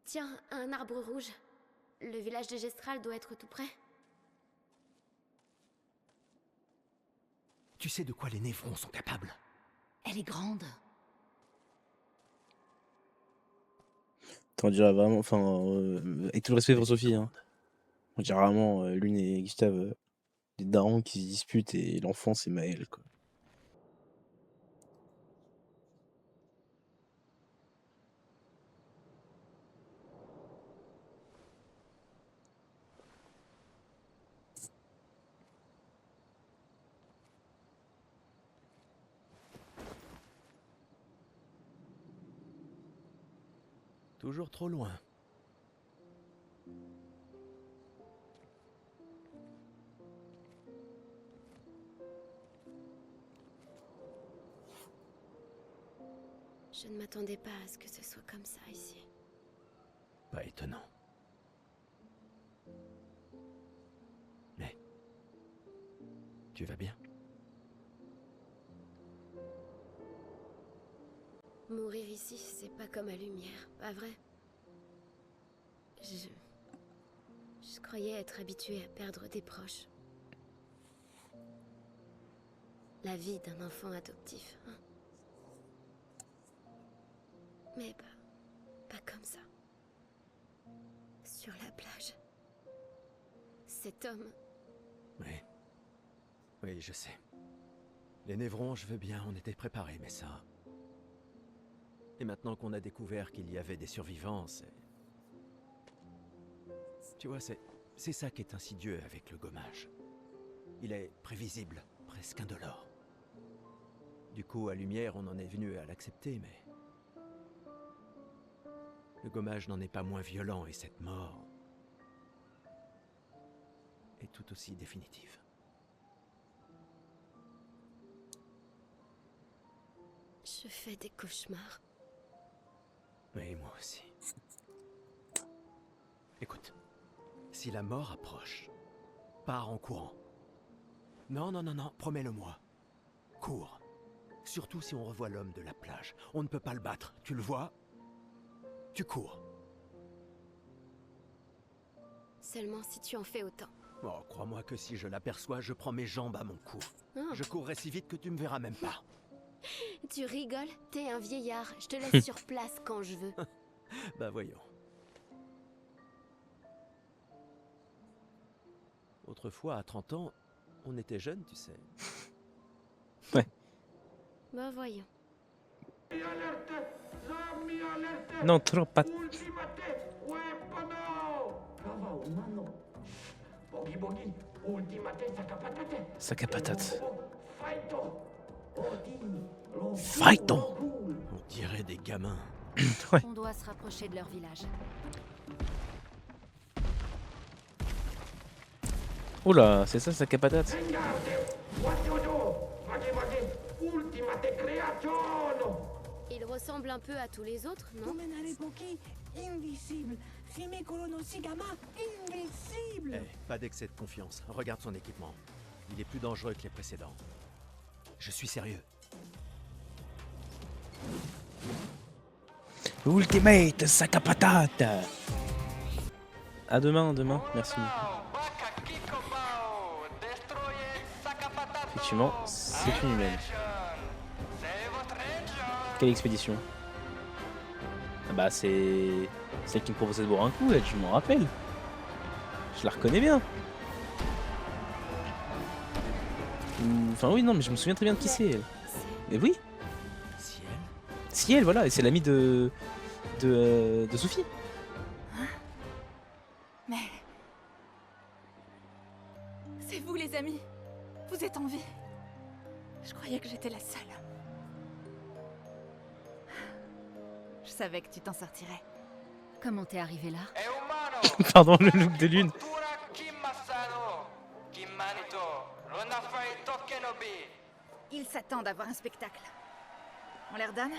[SPEAKER 2] Tiens, un arbre rouge. Le village de Gestral doit être tout près.
[SPEAKER 3] Tu sais de quoi les névrons sont capables?
[SPEAKER 6] Elle est grande.
[SPEAKER 1] T'en dirais vraiment, enfin, avec tout le respect pour Sophie, hein. On dirait vraiment Lune et Gustave, des darons qui se disputent et l'enfant c'est Maël quoi.
[SPEAKER 3] Toujours trop loin.
[SPEAKER 2] Je ne m'attendais pas à ce que ce soit comme ça ici.
[SPEAKER 3] Pas étonnant. Mais... tu vas bien?
[SPEAKER 2] Mourir ici, c'est pas comme à Lumière, pas vrai? Je croyais être habituée à perdre des proches. La vie d'un enfant adoptif, hein. Mais pas comme ça. Sur la plage. Cet homme...
[SPEAKER 3] Oui. Oui, je sais. Les névrons, je veux bien, on était préparés, mais ça... Et maintenant qu'on a découvert qu'il y avait des survivants, c'est... Tu vois, c'est ça qui est insidieux avec le gommage. Il est prévisible, presque indolore. Du coup, à Lumière, on en est venu à l'accepter, mais... le gommage n'en est pas moins violent et cette mort... est tout aussi définitive.
[SPEAKER 2] Je fais des cauchemars.
[SPEAKER 3] Oui, moi aussi. Écoute, si la mort approche, pars en courant. Non, non, non, non, promets-le-moi. Cours. Surtout si on revoit l'homme de la plage. On ne peut pas le battre, tu le vois? Tu cours.
[SPEAKER 2] Seulement si tu en fais autant.
[SPEAKER 3] Oh, crois-moi que si je l'aperçois, je prends mes jambes à mon cou.
[SPEAKER 2] Oh.
[SPEAKER 3] Je courrai si vite que tu me verras même pas.
[SPEAKER 2] Tu rigoles? T'es un vieillard. Je te laisse sur place quand je veux.
[SPEAKER 3] Bah voyons. Autrefois, à 30 ans, on était jeunes, tu sais.
[SPEAKER 1] Ouais.
[SPEAKER 2] Bah voyons.
[SPEAKER 1] Non, trop pas. Sac à patate.
[SPEAKER 3] Fighton. On dirait des gamins.
[SPEAKER 1] Ouais.
[SPEAKER 6] On doit se rapprocher de leur village.
[SPEAKER 1] Oula, c'est ça, sac à patate.
[SPEAKER 2] Il ressemble un peu à tous les autres, non?
[SPEAKER 3] Eh, pas d'excès de confiance. Regarde son équipement. Il est plus dangereux que les précédents. Je suis sérieux.
[SPEAKER 1] Ultimate, sac à patate. À demain, merci. Effectivement, c'est une humaine. Quelle expédition? Ah bah c'est celle qui me proposait de boire un coup, elle, je m'en rappelle. Je la reconnais bien. Enfin oui, non, mais je me souviens très bien de qui c'est elle. Mais oui,
[SPEAKER 3] Ciel.
[SPEAKER 1] si elle, voilà, et c'est l'amie de Sophie.
[SPEAKER 4] Mais... C'est vous les amis. Vous êtes en vie. Je croyais que j'étais la seule. Je savais que tu t'en sortirais.
[SPEAKER 6] Comment t'es arrivé là?
[SPEAKER 1] Pardon, le look de lune.
[SPEAKER 4] Ils s'attendent à voir un spectacle. On leur donne?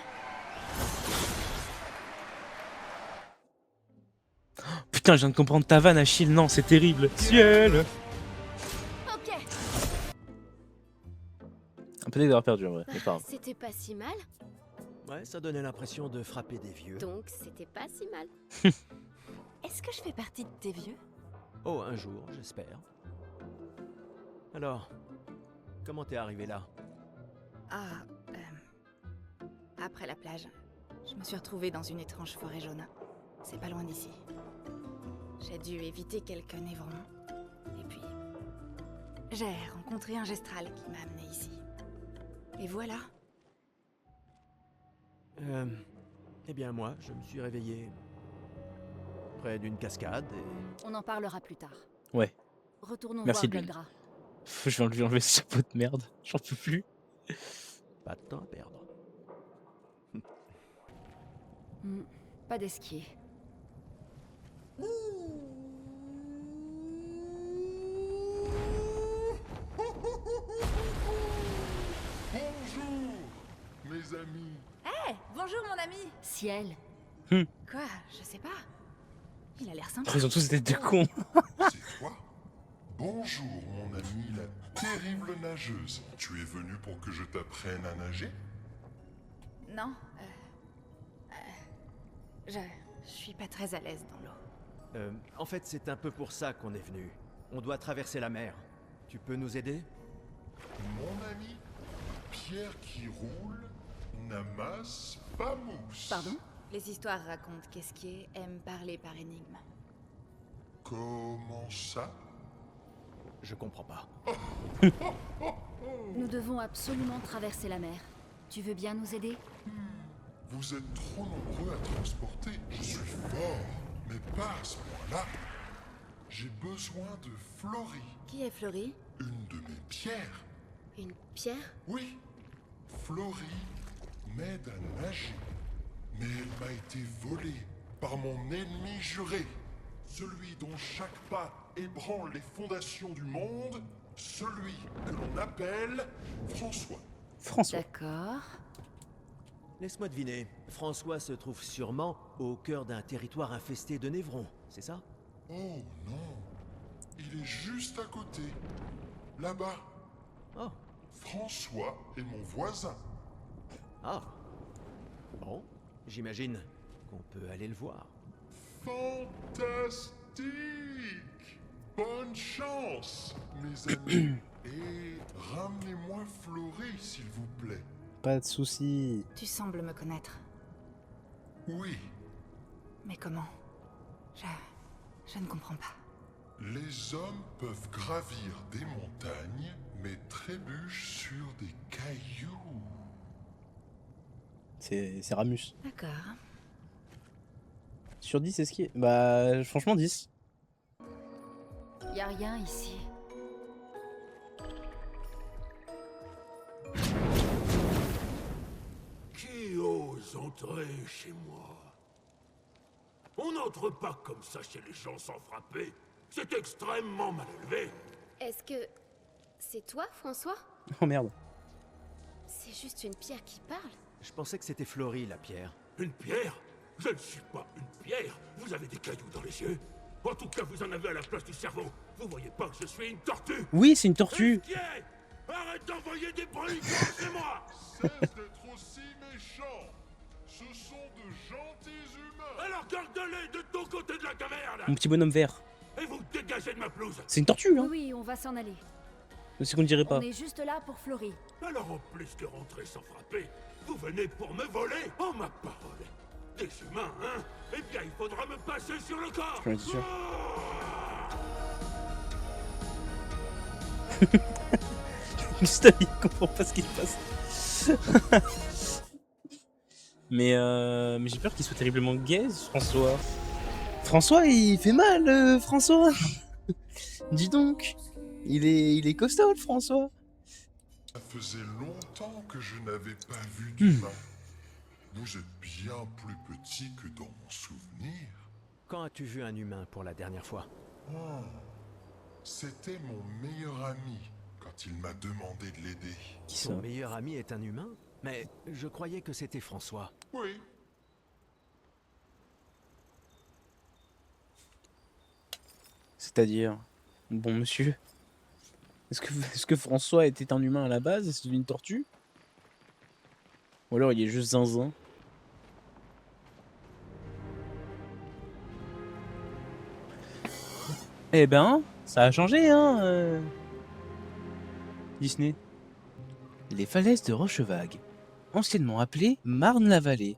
[SPEAKER 1] Putain, je viens de comprendre ta vanne, Achille, non, c'est terrible. Ciel.
[SPEAKER 4] Ok.
[SPEAKER 1] Un peu d'avoir perdu en vrai, mais pas grave.
[SPEAKER 2] C'était pas si mal,
[SPEAKER 3] Ouais, ça donnait l'impression de frapper des vieux.
[SPEAKER 2] donc c'était pas si mal.
[SPEAKER 4] Est-ce que je fais partie de tes vieux?
[SPEAKER 3] Oh, un jour, j'espère. Alors, comment t'es arrivé là?
[SPEAKER 4] Ah, après la plage, je me suis retrouvée dans une étrange forêt jaune. C'est pas loin d'ici. J'ai dû éviter quelques névrons. Et puis, j'ai rencontré un gestral qui m'a amené ici. Et voilà.
[SPEAKER 3] Eh bien moi, je me suis réveillé près d'une cascade et...
[SPEAKER 6] On en parlera plus tard.
[SPEAKER 1] Ouais,
[SPEAKER 6] Retournons
[SPEAKER 1] Merci,
[SPEAKER 6] voir
[SPEAKER 1] Lune.
[SPEAKER 6] Goldrath.
[SPEAKER 1] je vais lui enlever ce chapeau de merde, j'en peux plus.
[SPEAKER 3] Pas de temps à perdre.
[SPEAKER 6] Pas d'esquier.
[SPEAKER 10] Bonjour, mes amis.
[SPEAKER 4] Bonjour mon ami.
[SPEAKER 6] Ciel.
[SPEAKER 4] Quoi? Je sais pas. Il a l'air sympa.
[SPEAKER 1] Ils ont tous des deux cons.
[SPEAKER 10] C'est toi? Bonjour, mon ami, la terrible nageuse. Tu es venu pour que je t'apprenne à nager?
[SPEAKER 4] Non, je suis pas très à l'aise dans l'eau.
[SPEAKER 3] En fait, c'est un peu pour ça qu'on est venu. On doit traverser la mer. Tu peux nous aider?
[SPEAKER 10] Mon ami, pierre qui roule n'amasse pas mousse.
[SPEAKER 4] Pardon? Les histoires racontent qu'Esquier aime parler par énigme.
[SPEAKER 10] Comment ça?
[SPEAKER 3] Je comprends pas.
[SPEAKER 6] Nous devons absolument traverser la mer. Tu veux bien nous aider?
[SPEAKER 10] Vous êtes trop nombreux à transporter. Je suis fort, mais pas à ce point-là. J'ai besoin de Florie,
[SPEAKER 4] Qui est Florie?
[SPEAKER 10] une de mes pierres.
[SPEAKER 2] Une pierre?
[SPEAKER 10] Oui, Florie m'aide à nager, mais elle m'a été volée par mon ennemi juré, celui dont chaque pas ébranle les fondations du monde, celui que l'on appelle François.
[SPEAKER 1] François.
[SPEAKER 6] D'accord.
[SPEAKER 3] Laisse-moi deviner. François se trouve sûrement au cœur d'un territoire infesté de névrons, c'est ça?
[SPEAKER 10] Oh non, il est juste à côté, là-bas.
[SPEAKER 3] Oh.
[SPEAKER 10] François est mon voisin.
[SPEAKER 3] Ah. Bon, j'imagine qu'on peut aller le voir.
[SPEAKER 10] Fantastique! Bonne chance, mes amis. Et ramenez-moi Florie, s'il vous plaît.
[SPEAKER 1] Pas de soucis.
[SPEAKER 4] Tu sembles me connaître.
[SPEAKER 10] Oui,
[SPEAKER 4] Mais comment? Je ne comprends pas.
[SPEAKER 10] les hommes peuvent gravir des montagnes, mais trébuchent sur des cailloux.
[SPEAKER 1] C'est Ramus.
[SPEAKER 4] D'accord.
[SPEAKER 1] Sur 10, est-ce qu'il est... Bah, franchement, 10.
[SPEAKER 6] Y a rien ici.
[SPEAKER 11] Qui ose entrer chez moi? On n'entre pas comme ça chez les gens sans frapper. C'est extrêmement mal élevé.
[SPEAKER 2] Est-ce que... c'est toi, François?
[SPEAKER 1] Oh merde.
[SPEAKER 2] C'est juste une pierre qui parle.
[SPEAKER 3] Je pensais que c'était Florie, la pierre.
[SPEAKER 11] Une pierre? Je ne suis pas une pierre. Vous avez des cailloux dans les yeux. En tout cas, vous en avez à la place du cerveau. Vous voyez pas que je suis une tortue?
[SPEAKER 1] Oui, c'est une tortue.
[SPEAKER 11] Arrête d'envoyer des bruits, c'est moi.
[SPEAKER 10] Cesse d'être aussi méchant. Ce sont de gentils humains.
[SPEAKER 11] Alors garde-les de ton côté de la caverne.
[SPEAKER 1] Mon petit bonhomme vert.
[SPEAKER 11] Et vous dégagez de ma pelouse.
[SPEAKER 1] C'est une tortue, hein.
[SPEAKER 6] Oui, on va s'en aller.
[SPEAKER 1] C'est qu'on ne dirait pas.
[SPEAKER 6] On est juste là pour Florie.
[SPEAKER 11] Alors en plus que rentrer sans frapper, vous venez pour me voler? Oh ma parole. Des humains, hein? Eh bien, il faudra me passer sur le corps.
[SPEAKER 1] J'en étais sûr. Gustave, il comprend pas ce qui se passe. mais j'ai peur qu'il soit terriblement gaze, François. François, il fait mal, François. Dis donc. Il est costaud, le François.
[SPEAKER 10] Ça faisait longtemps que je n'avais pas vu d'humain. Vous êtes bien plus petit que dans mon souvenir.
[SPEAKER 3] Quand as-tu vu un humain pour la dernière fois?
[SPEAKER 10] C'était mon meilleur ami quand il m'a demandé de l'aider.
[SPEAKER 3] Son meilleur ami est un humain? Mais je croyais que c'était François.
[SPEAKER 10] Oui.
[SPEAKER 1] C'est-à-dire, bon monsieur, est-ce que François était un humain à la base et c'est une tortue? Ou alors il est juste zinzin? Eh ben, ça a changé, hein, Disney. Les falaises de Rochevague, anciennement appelées Marne-la-Vallée.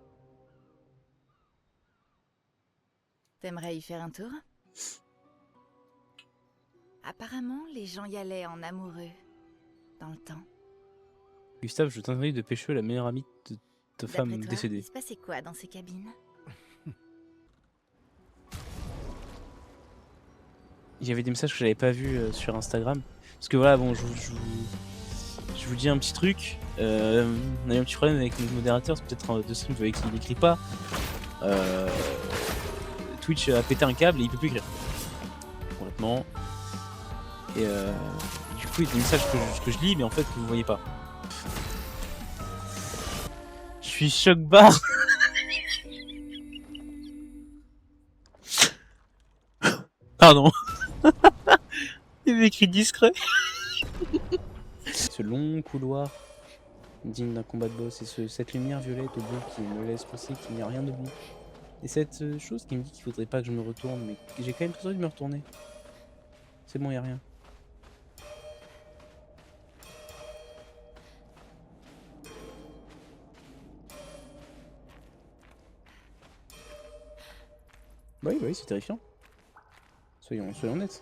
[SPEAKER 4] T'aimerais y faire un tour? Apparemment, les gens y allaient en amoureux. Dans le temps.
[SPEAKER 1] Gustave, je t'invite de pécho la meilleure amie de ta femme
[SPEAKER 4] D'après toi,
[SPEAKER 1] décédée.
[SPEAKER 4] il se passait quoi dans ces cabines?
[SPEAKER 1] Il y avait des messages que j'avais pas vus sur Instagram. Parce que voilà, bon, je vous dis un petit truc. On a eu un petit problème avec notre modérateur, c'est peut-être de stream, vous voyez qu'il n'écrit pas. Twitch a pété un câble et il peut plus écrire. Complètement. Et du coup, il y a des messages que je lis, mais en fait, que vous voyez pas. Je suis choc barre. Pardon. Il avait écrit discret. Ce long couloir digne d'un combat de boss et cette lumière violette au bout qui me laisse penser qu'il n'y a rien de bon. Et cette chose qui me dit qu'il faudrait pas que je me retourne, mais j'ai quand même très envie de me retourner. C'est bon, y a rien. Bah oui, c'est terrifiant. Soyons honnêtes.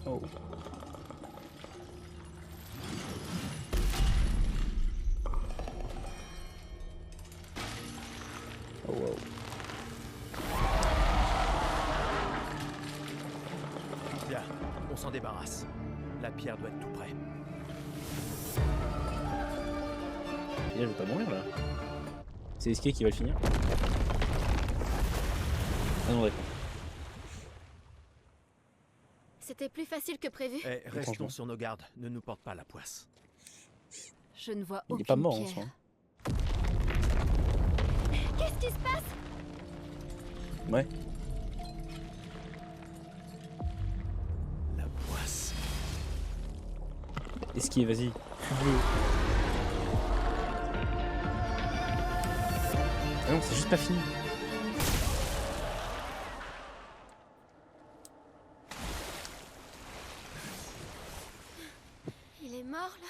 [SPEAKER 1] Oh. Oh wow.
[SPEAKER 3] Bien, on s'en débarrasse. La pierre doit être tout près.
[SPEAKER 1] Et là, je vais pas mourir là. C'est Escape qui va le finir. Ah non, d'accord.
[SPEAKER 2] C'était plus facile que prévu.
[SPEAKER 3] Eh, restons sur nos gardes, ne nous porte pas la poisse.
[SPEAKER 6] Je ne vois
[SPEAKER 1] Il
[SPEAKER 6] aucune
[SPEAKER 1] est pas mort en
[SPEAKER 6] pierre.
[SPEAKER 1] soi.
[SPEAKER 2] Qu'est-ce qui se passe?
[SPEAKER 1] Ouais.
[SPEAKER 3] La poisse.
[SPEAKER 1] Esquive, vas-y. Ah non, c'est juste pas fini.
[SPEAKER 2] Il est mort là?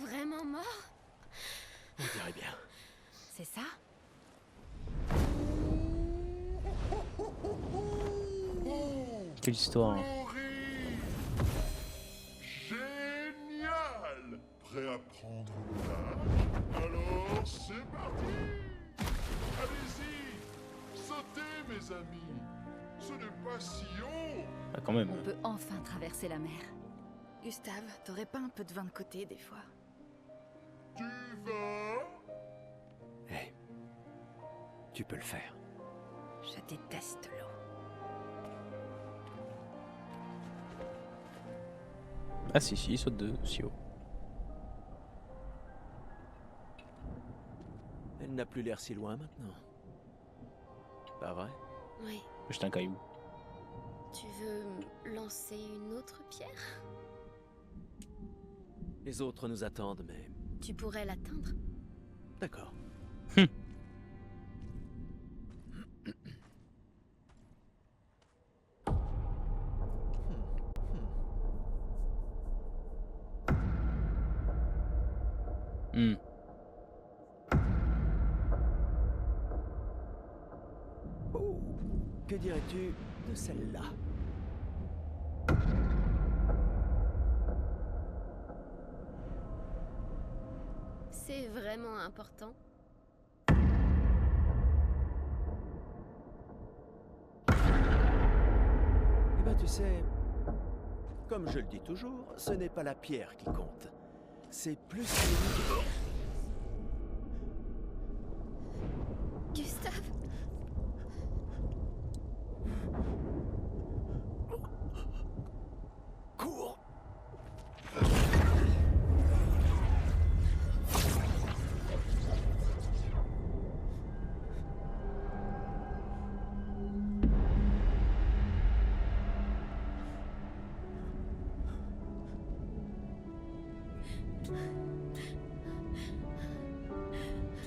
[SPEAKER 2] Vraiment mort?
[SPEAKER 3] On dirait bien.
[SPEAKER 4] C'est ça?
[SPEAKER 1] Quelle histoire. Hein.
[SPEAKER 10] Florie! Génial! Prêt à prendre le large? Alors c'est parti! Allez-y! Sautez mes amis! Ce n'est pas si haut!
[SPEAKER 1] Ah, quand même.
[SPEAKER 6] On peut enfin traverser la mer.
[SPEAKER 4] Gustave, t'aurais pas un peu de vin de côté des fois?
[SPEAKER 10] Tu vas?
[SPEAKER 3] Hé, tu peux le faire.
[SPEAKER 4] Je déteste l'eau.
[SPEAKER 1] Ah si, il saute de si haut.
[SPEAKER 3] Elle n'a plus l'air si loin maintenant. Pas vrai?
[SPEAKER 2] Oui.
[SPEAKER 1] J'étais un caillou.
[SPEAKER 2] Tu veux lancer une autre pierre?
[SPEAKER 3] Les autres nous attendent, mais...
[SPEAKER 2] Tu pourrais l'atteindre?
[SPEAKER 3] D'accord. Oh, que dirais-tu de celle-là?
[SPEAKER 2] C'est vraiment important.
[SPEAKER 3] Eh ben tu sais, comme je le dis toujours, ce n'est pas la pierre qui compte. C'est plus que...
[SPEAKER 2] Gustave,
[SPEAKER 3] Cours!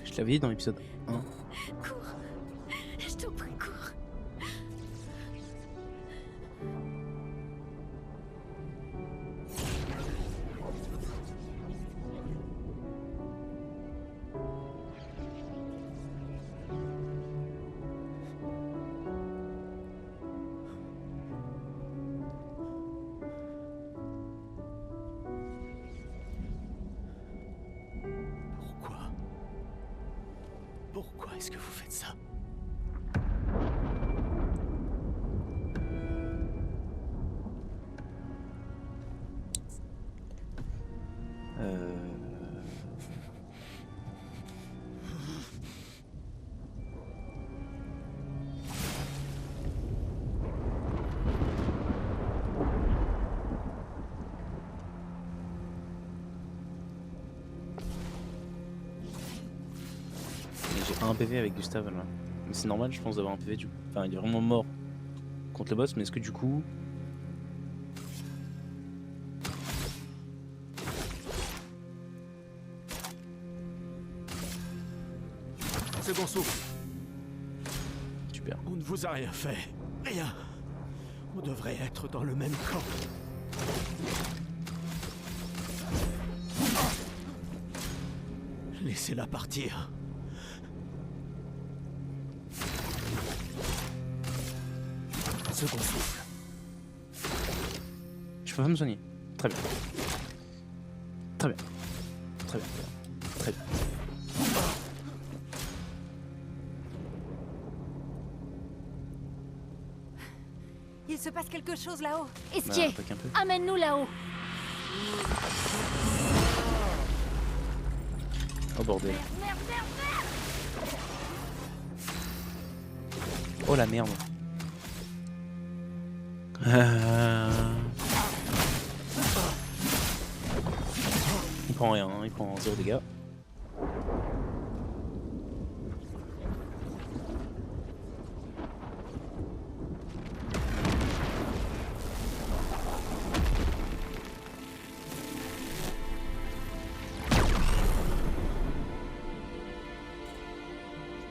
[SPEAKER 1] Je l'avais dit dans l'épisode 1.
[SPEAKER 2] cours. Je t'en prie, cours.
[SPEAKER 3] Pourquoi? Pourquoi est-ce que vous faites ça?
[SPEAKER 1] J'ai un PV avec Gustave là. Mais c'est normal, je pense, d'avoir un PV du coup. Enfin, il est vraiment mort contre le boss, mais est-ce que du coup.
[SPEAKER 3] Second souffle.
[SPEAKER 1] Super.
[SPEAKER 3] On ne vous a rien fait. Rien. On devrait être dans le même camp. Laissez-la partir. Second souffle.
[SPEAKER 1] Je peux pas me soigner. Très bien. Très bien. Très bien. Très bien.
[SPEAKER 6] Il se passe quelque chose là-haut.
[SPEAKER 2] Estier,
[SPEAKER 1] Attaque un peu.
[SPEAKER 2] amène-nous là-haut.
[SPEAKER 1] Oh bordel. Oh la merde. Il prend rien, hein, il prend 0 dégâts.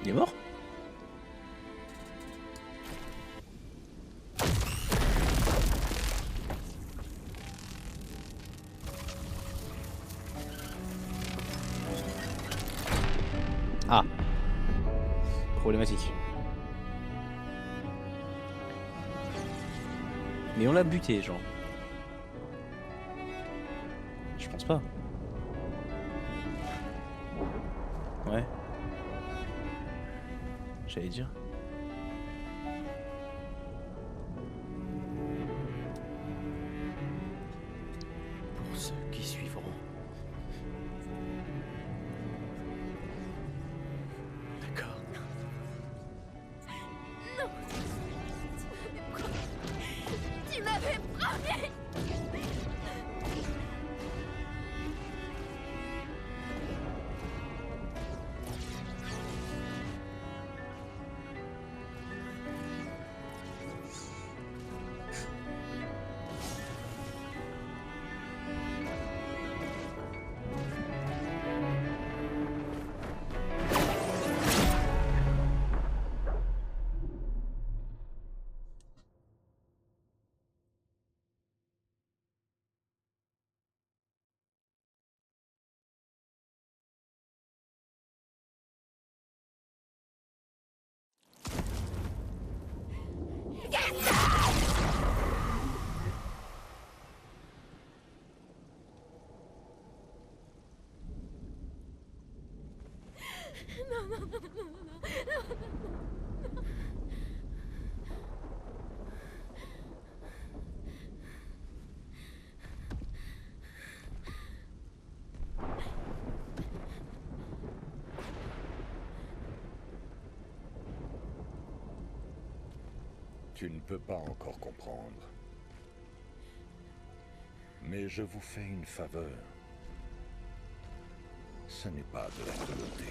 [SPEAKER 1] Il est mort? Ah. Problématique. Mais on l'a buté, genre. Je pense pas. Ouais. J'allais dire. Pour ceux qui suivront. D'accord.
[SPEAKER 2] Non. Tu m'avais promis. Non, non, non, non, non, non, non.
[SPEAKER 12] Tu ne peux pas encore comprendre. Mais je vous fais une faveur. Ce n'est pas de la cruauté.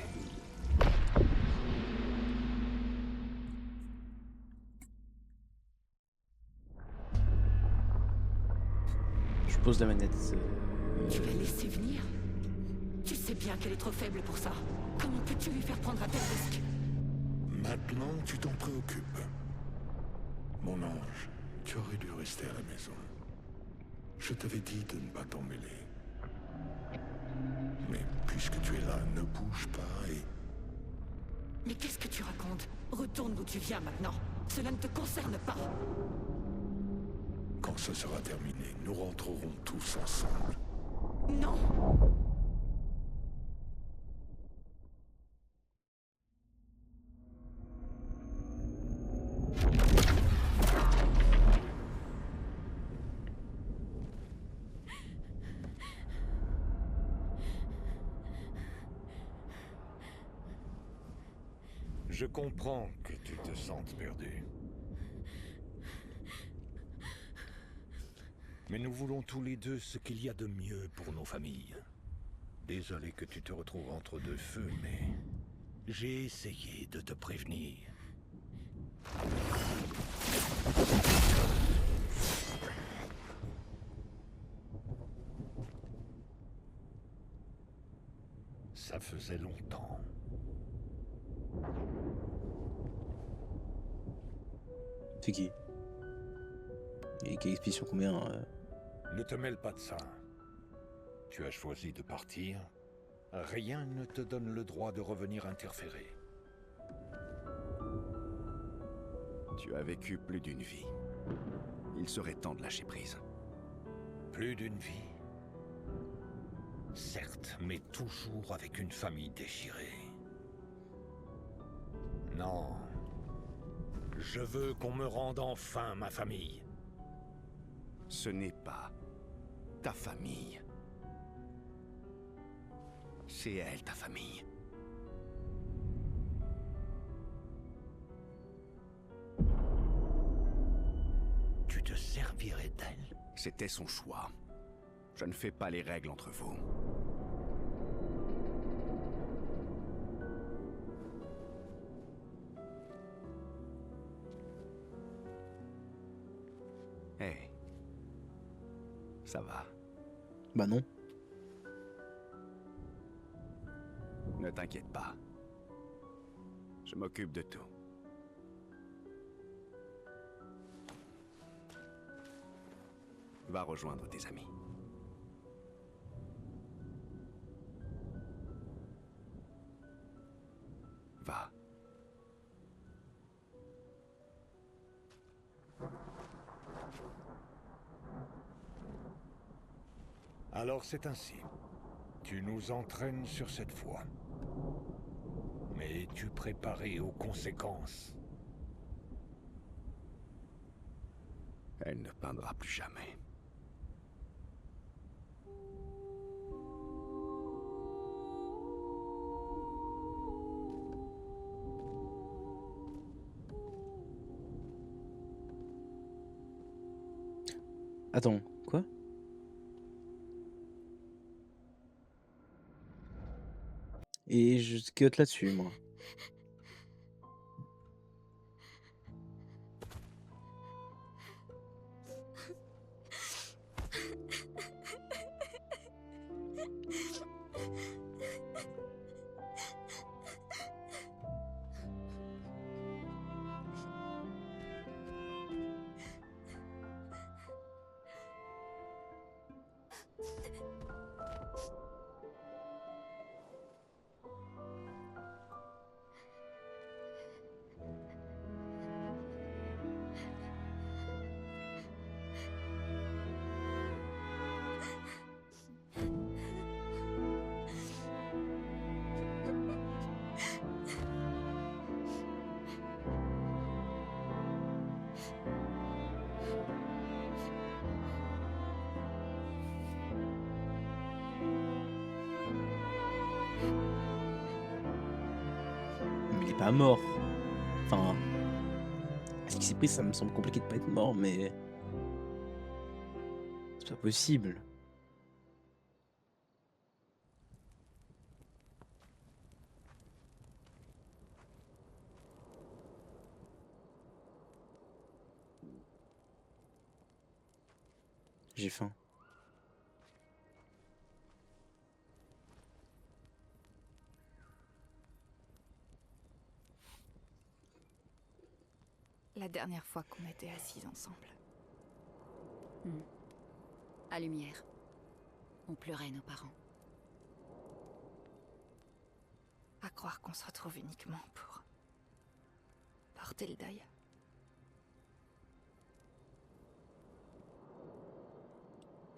[SPEAKER 1] Je pose la manette.
[SPEAKER 13] Tu l'as laissée venir? Tu sais bien qu'elle est trop faible pour ça. Comment peux-tu lui faire prendre un tel risque?
[SPEAKER 10] Maintenant, tu t'en préoccupes. Mon ange, tu aurais dû rester à la maison. Je t'avais dit de ne pas t'en mêler. Mais puisque tu es là, ne bouge pas et...
[SPEAKER 13] Mais qu'est-ce que tu racontes? Retourne d'où tu viens maintenant. Cela ne te concerne pas.
[SPEAKER 10] Quand ce sera terminé, nous rentrerons tous ensemble.
[SPEAKER 13] Non!
[SPEAKER 12] Je comprends que tu te sentes perdu. Mais nous voulons tous les deux ce qu'il y a de mieux pour nos familles. Désolé que tu te retrouves entre deux feux, mais j'ai essayé de te prévenir. Ça faisait longtemps.
[SPEAKER 1] C'est qui? Et quelle expédition combien
[SPEAKER 12] Ne te mêle pas de ça. Tu as choisi de partir. Rien ne te donne le droit de revenir interférer.
[SPEAKER 14] Tu as vécu plus d'une vie. Il serait temps de lâcher prise.
[SPEAKER 12] Plus d'une vie? Certes, mais toujours avec une famille déchirée. Non. Je veux qu'on me rende enfin ma famille.
[SPEAKER 14] Ce n'est pas ta famille. C'est elle, ta famille.
[SPEAKER 12] Tu te servirais d'elle?
[SPEAKER 14] C'était son choix. Je ne fais pas les règles entre vous. Hé. Ça va.
[SPEAKER 1] Bah non.
[SPEAKER 14] Ne t'inquiète pas. Je m'occupe de tout. Va rejoindre tes amis. Va.
[SPEAKER 12] Alors c'est ainsi. Tu nous entraînes sur cette voie. Mais es-tu préparé aux conséquences?
[SPEAKER 14] Elle ne peindra plus jamais.
[SPEAKER 1] Attends, quoi? Et je cut là-dessus, moi. Mais il est pas mort. Enfin, ce qui s'est pris, ça me semble compliqué de pas être mort, mais c'est pas possible. J'ai faim.
[SPEAKER 4] La dernière fois qu'on était assis ensemble.
[SPEAKER 13] À Lumière. On pleurait nos parents.
[SPEAKER 4] À croire qu'on se retrouve uniquement pour porter le deuil.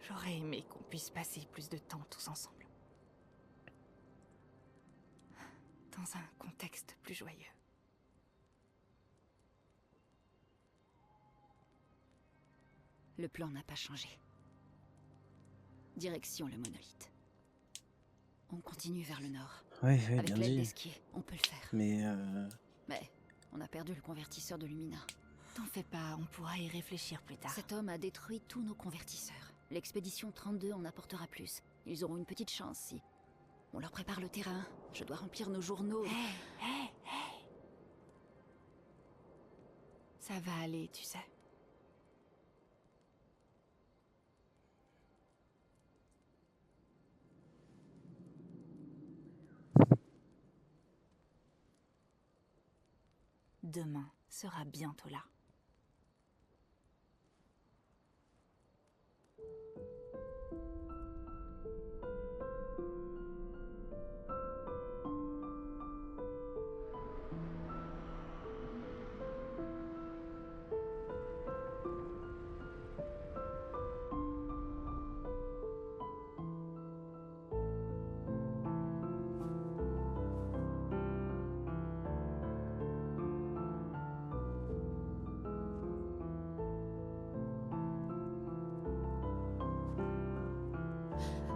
[SPEAKER 4] J'aurais aimé qu'on puisse passer plus de temps tous ensemble. Dans un contexte plus joyeux.
[SPEAKER 13] Le plan n'a pas changé. Direction le monolithe. On continue vers le nord.
[SPEAKER 1] Ouais,
[SPEAKER 13] Avec
[SPEAKER 1] bien
[SPEAKER 13] l'aide
[SPEAKER 1] dit.
[SPEAKER 13] d'Esquier, on peut le faire. Mais on a perdu le convertisseur de Lumina.
[SPEAKER 4] T'en fais pas, on pourra y réfléchir plus tard.
[SPEAKER 13] Cet homme a détruit tous nos convertisseurs. L'expédition 32 en apportera plus. Ils auront une petite chance si... On leur prépare le terrain. Je dois remplir nos journaux.
[SPEAKER 4] Hé. Ça va aller, tu sais. Demain sera bientôt là.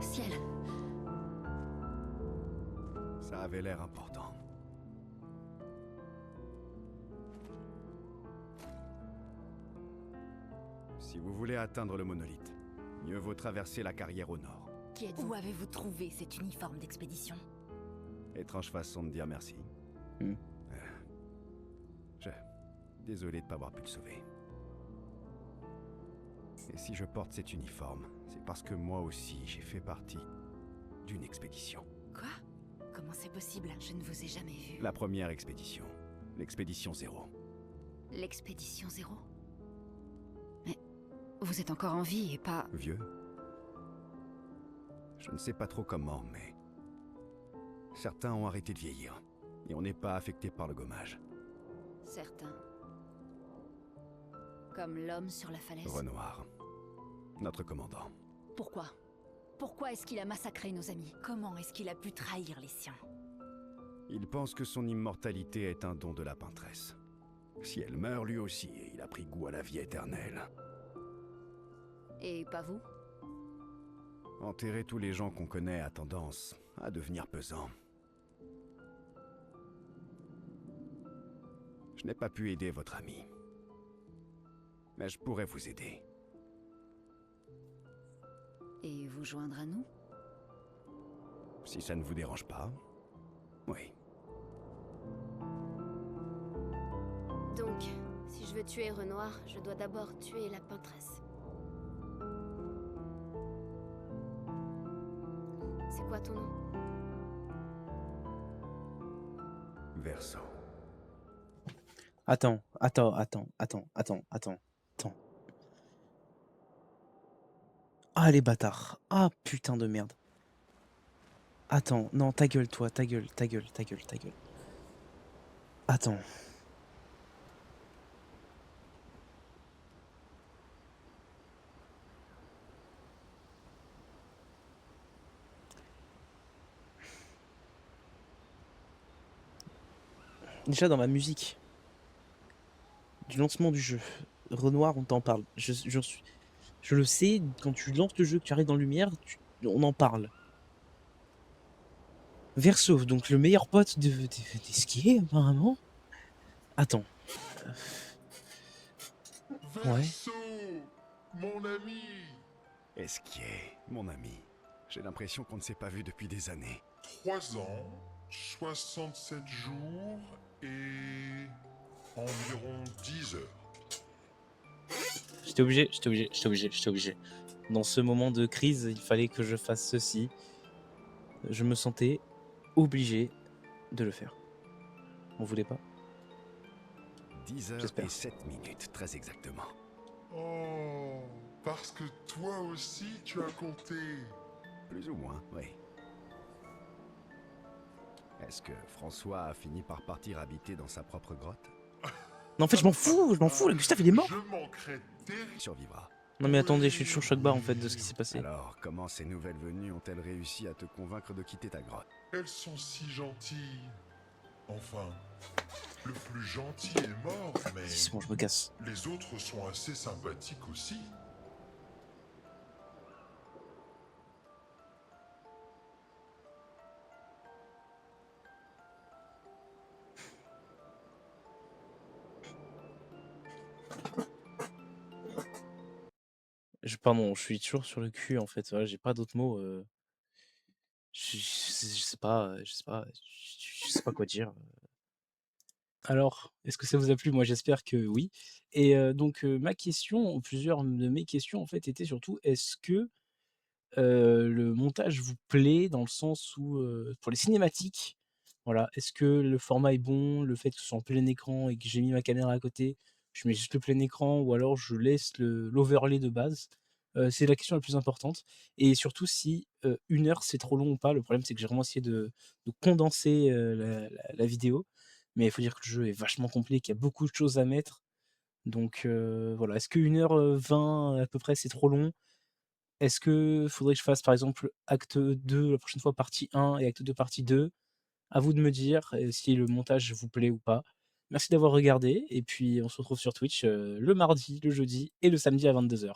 [SPEAKER 13] Ciel.
[SPEAKER 14] Ça avait l'air important. Si vous voulez atteindre le monolithe, mieux vaut traverser la carrière au nord.
[SPEAKER 4] Qui êtes-vous? Où avez-vous trouvé cet uniforme d'expédition?
[SPEAKER 14] Étrange façon de dire merci. Désolé de ne pas avoir pu le sauver. Et si je porte cet uniforme, c'est parce que moi aussi j'ai fait partie d'une expédition.
[SPEAKER 4] Quoi? Comment c'est possible?
[SPEAKER 13] Je ne vous ai jamais vu.
[SPEAKER 14] La première expédition. L'expédition 0.
[SPEAKER 13] L'expédition 0? Mais vous êtes encore en vie et pas...
[SPEAKER 14] Vieux? Je ne sais pas trop comment, mais... Certains ont arrêté de vieillir. Et on n'est pas affecté par le gommage.
[SPEAKER 13] Certains. Comme l'homme sur la falaise.
[SPEAKER 14] Renoir. Notre commandant.
[SPEAKER 13] Pourquoi? Pourquoi est-ce qu'il a massacré nos amis?
[SPEAKER 4] Comment est-ce qu'il a pu trahir les siens?
[SPEAKER 14] Il pense que son immortalité est un don de la peintresse. Si elle meurt, lui aussi, il a pris goût à la vie éternelle.
[SPEAKER 13] Et pas vous?
[SPEAKER 14] Enterrer tous les gens qu'on connaît a tendance à devenir pesant. Je n'ai pas pu aider votre ami. Mais je pourrais vous aider.
[SPEAKER 13] Et vous joindre à nous?
[SPEAKER 14] Si ça ne vous dérange pas. Oui.
[SPEAKER 2] Donc, si je veux tuer Renoir, je dois d'abord tuer la peintresse. C'est quoi ton nom?
[SPEAKER 14] Verso.
[SPEAKER 1] Attends. Ah, les bâtards. Ah, putain de merde. Attends, non, ta gueule, toi, ta gueule. Attends. Déjà dans ma musique du lancement du jeu, Renoir, on t'en parle. Je le sais, quand tu lances le jeu, que tu arrives dans Lumière, on en parle. Verso, donc le meilleur pote des skiers, apparemment. Attends. Ouais.
[SPEAKER 10] Verso, mon ami.
[SPEAKER 14] Esquier, mon ami. J'ai l'impression qu'on ne s'est pas vu depuis des années.
[SPEAKER 10] 3 ans, 67 jours et environ 10 heures.
[SPEAKER 1] J'étais obligé. Dans ce moment de crise, il fallait que je fasse ceci. Je me sentais obligé de le faire. On voulait pas?
[SPEAKER 14] 10 heures
[SPEAKER 1] J'espère.
[SPEAKER 14] et 7 minutes, très exactement.
[SPEAKER 10] Oh, parce que toi aussi tu as compté.
[SPEAKER 14] Plus ou moins, oui. Est-ce que François a fini par partir habiter dans sa propre grotte?
[SPEAKER 1] Non, en fait, je m'en fous, le Gustave, il est mort.
[SPEAKER 10] Je manquerai
[SPEAKER 14] Il survivra.
[SPEAKER 1] Non, mais attendez, je suis toujours choc bas, en fait, de ce qui s'est passé.
[SPEAKER 14] Alors, comment ces nouvelles venues ont-elles réussi à te convaincre de quitter ta grotte?
[SPEAKER 10] Elles sont si gentilles. Enfin, le plus gentil est mort, mais
[SPEAKER 1] C'est bon, je me casse.
[SPEAKER 10] les autres sont assez sympathiques aussi.
[SPEAKER 1] Pardon, je suis toujours sur le cul, en fait. Voilà, j'ai pas d'autres mots. Je sais pas, je sais pas quoi dire. Alors, est-ce que ça vous a plu? Moi, j'espère que oui. Et donc, ma question, ou plusieurs de mes questions, en fait, étaient surtout, est-ce que le montage vous plaît dans le sens où, pour les cinématiques, voilà, est-ce que le format est bon? Le fait que ce soit en plein écran et que j'ai mis ma caméra à côté, je mets juste le plein écran ou alors je laisse l'overlay de base? C'est la question la plus importante et surtout si, 1 heure c'est trop long ou pas. Le problème, c'est que j'ai vraiment essayé de condenser, la vidéo, mais il faut dire que le jeu est vachement complet, qu'il y a beaucoup de choses à mettre donc voilà. Est-ce que 1h20 à peu près, c'est trop long? Est-ce que faudrait que je fasse, par exemple, acte 2 la prochaine fois, partie 1 et acte 2 partie 2? À vous de me dire, si le montage vous plaît ou pas. Merci d'avoir regardé et puis on se retrouve sur Twitch, le mardi, le jeudi et le samedi à 22h.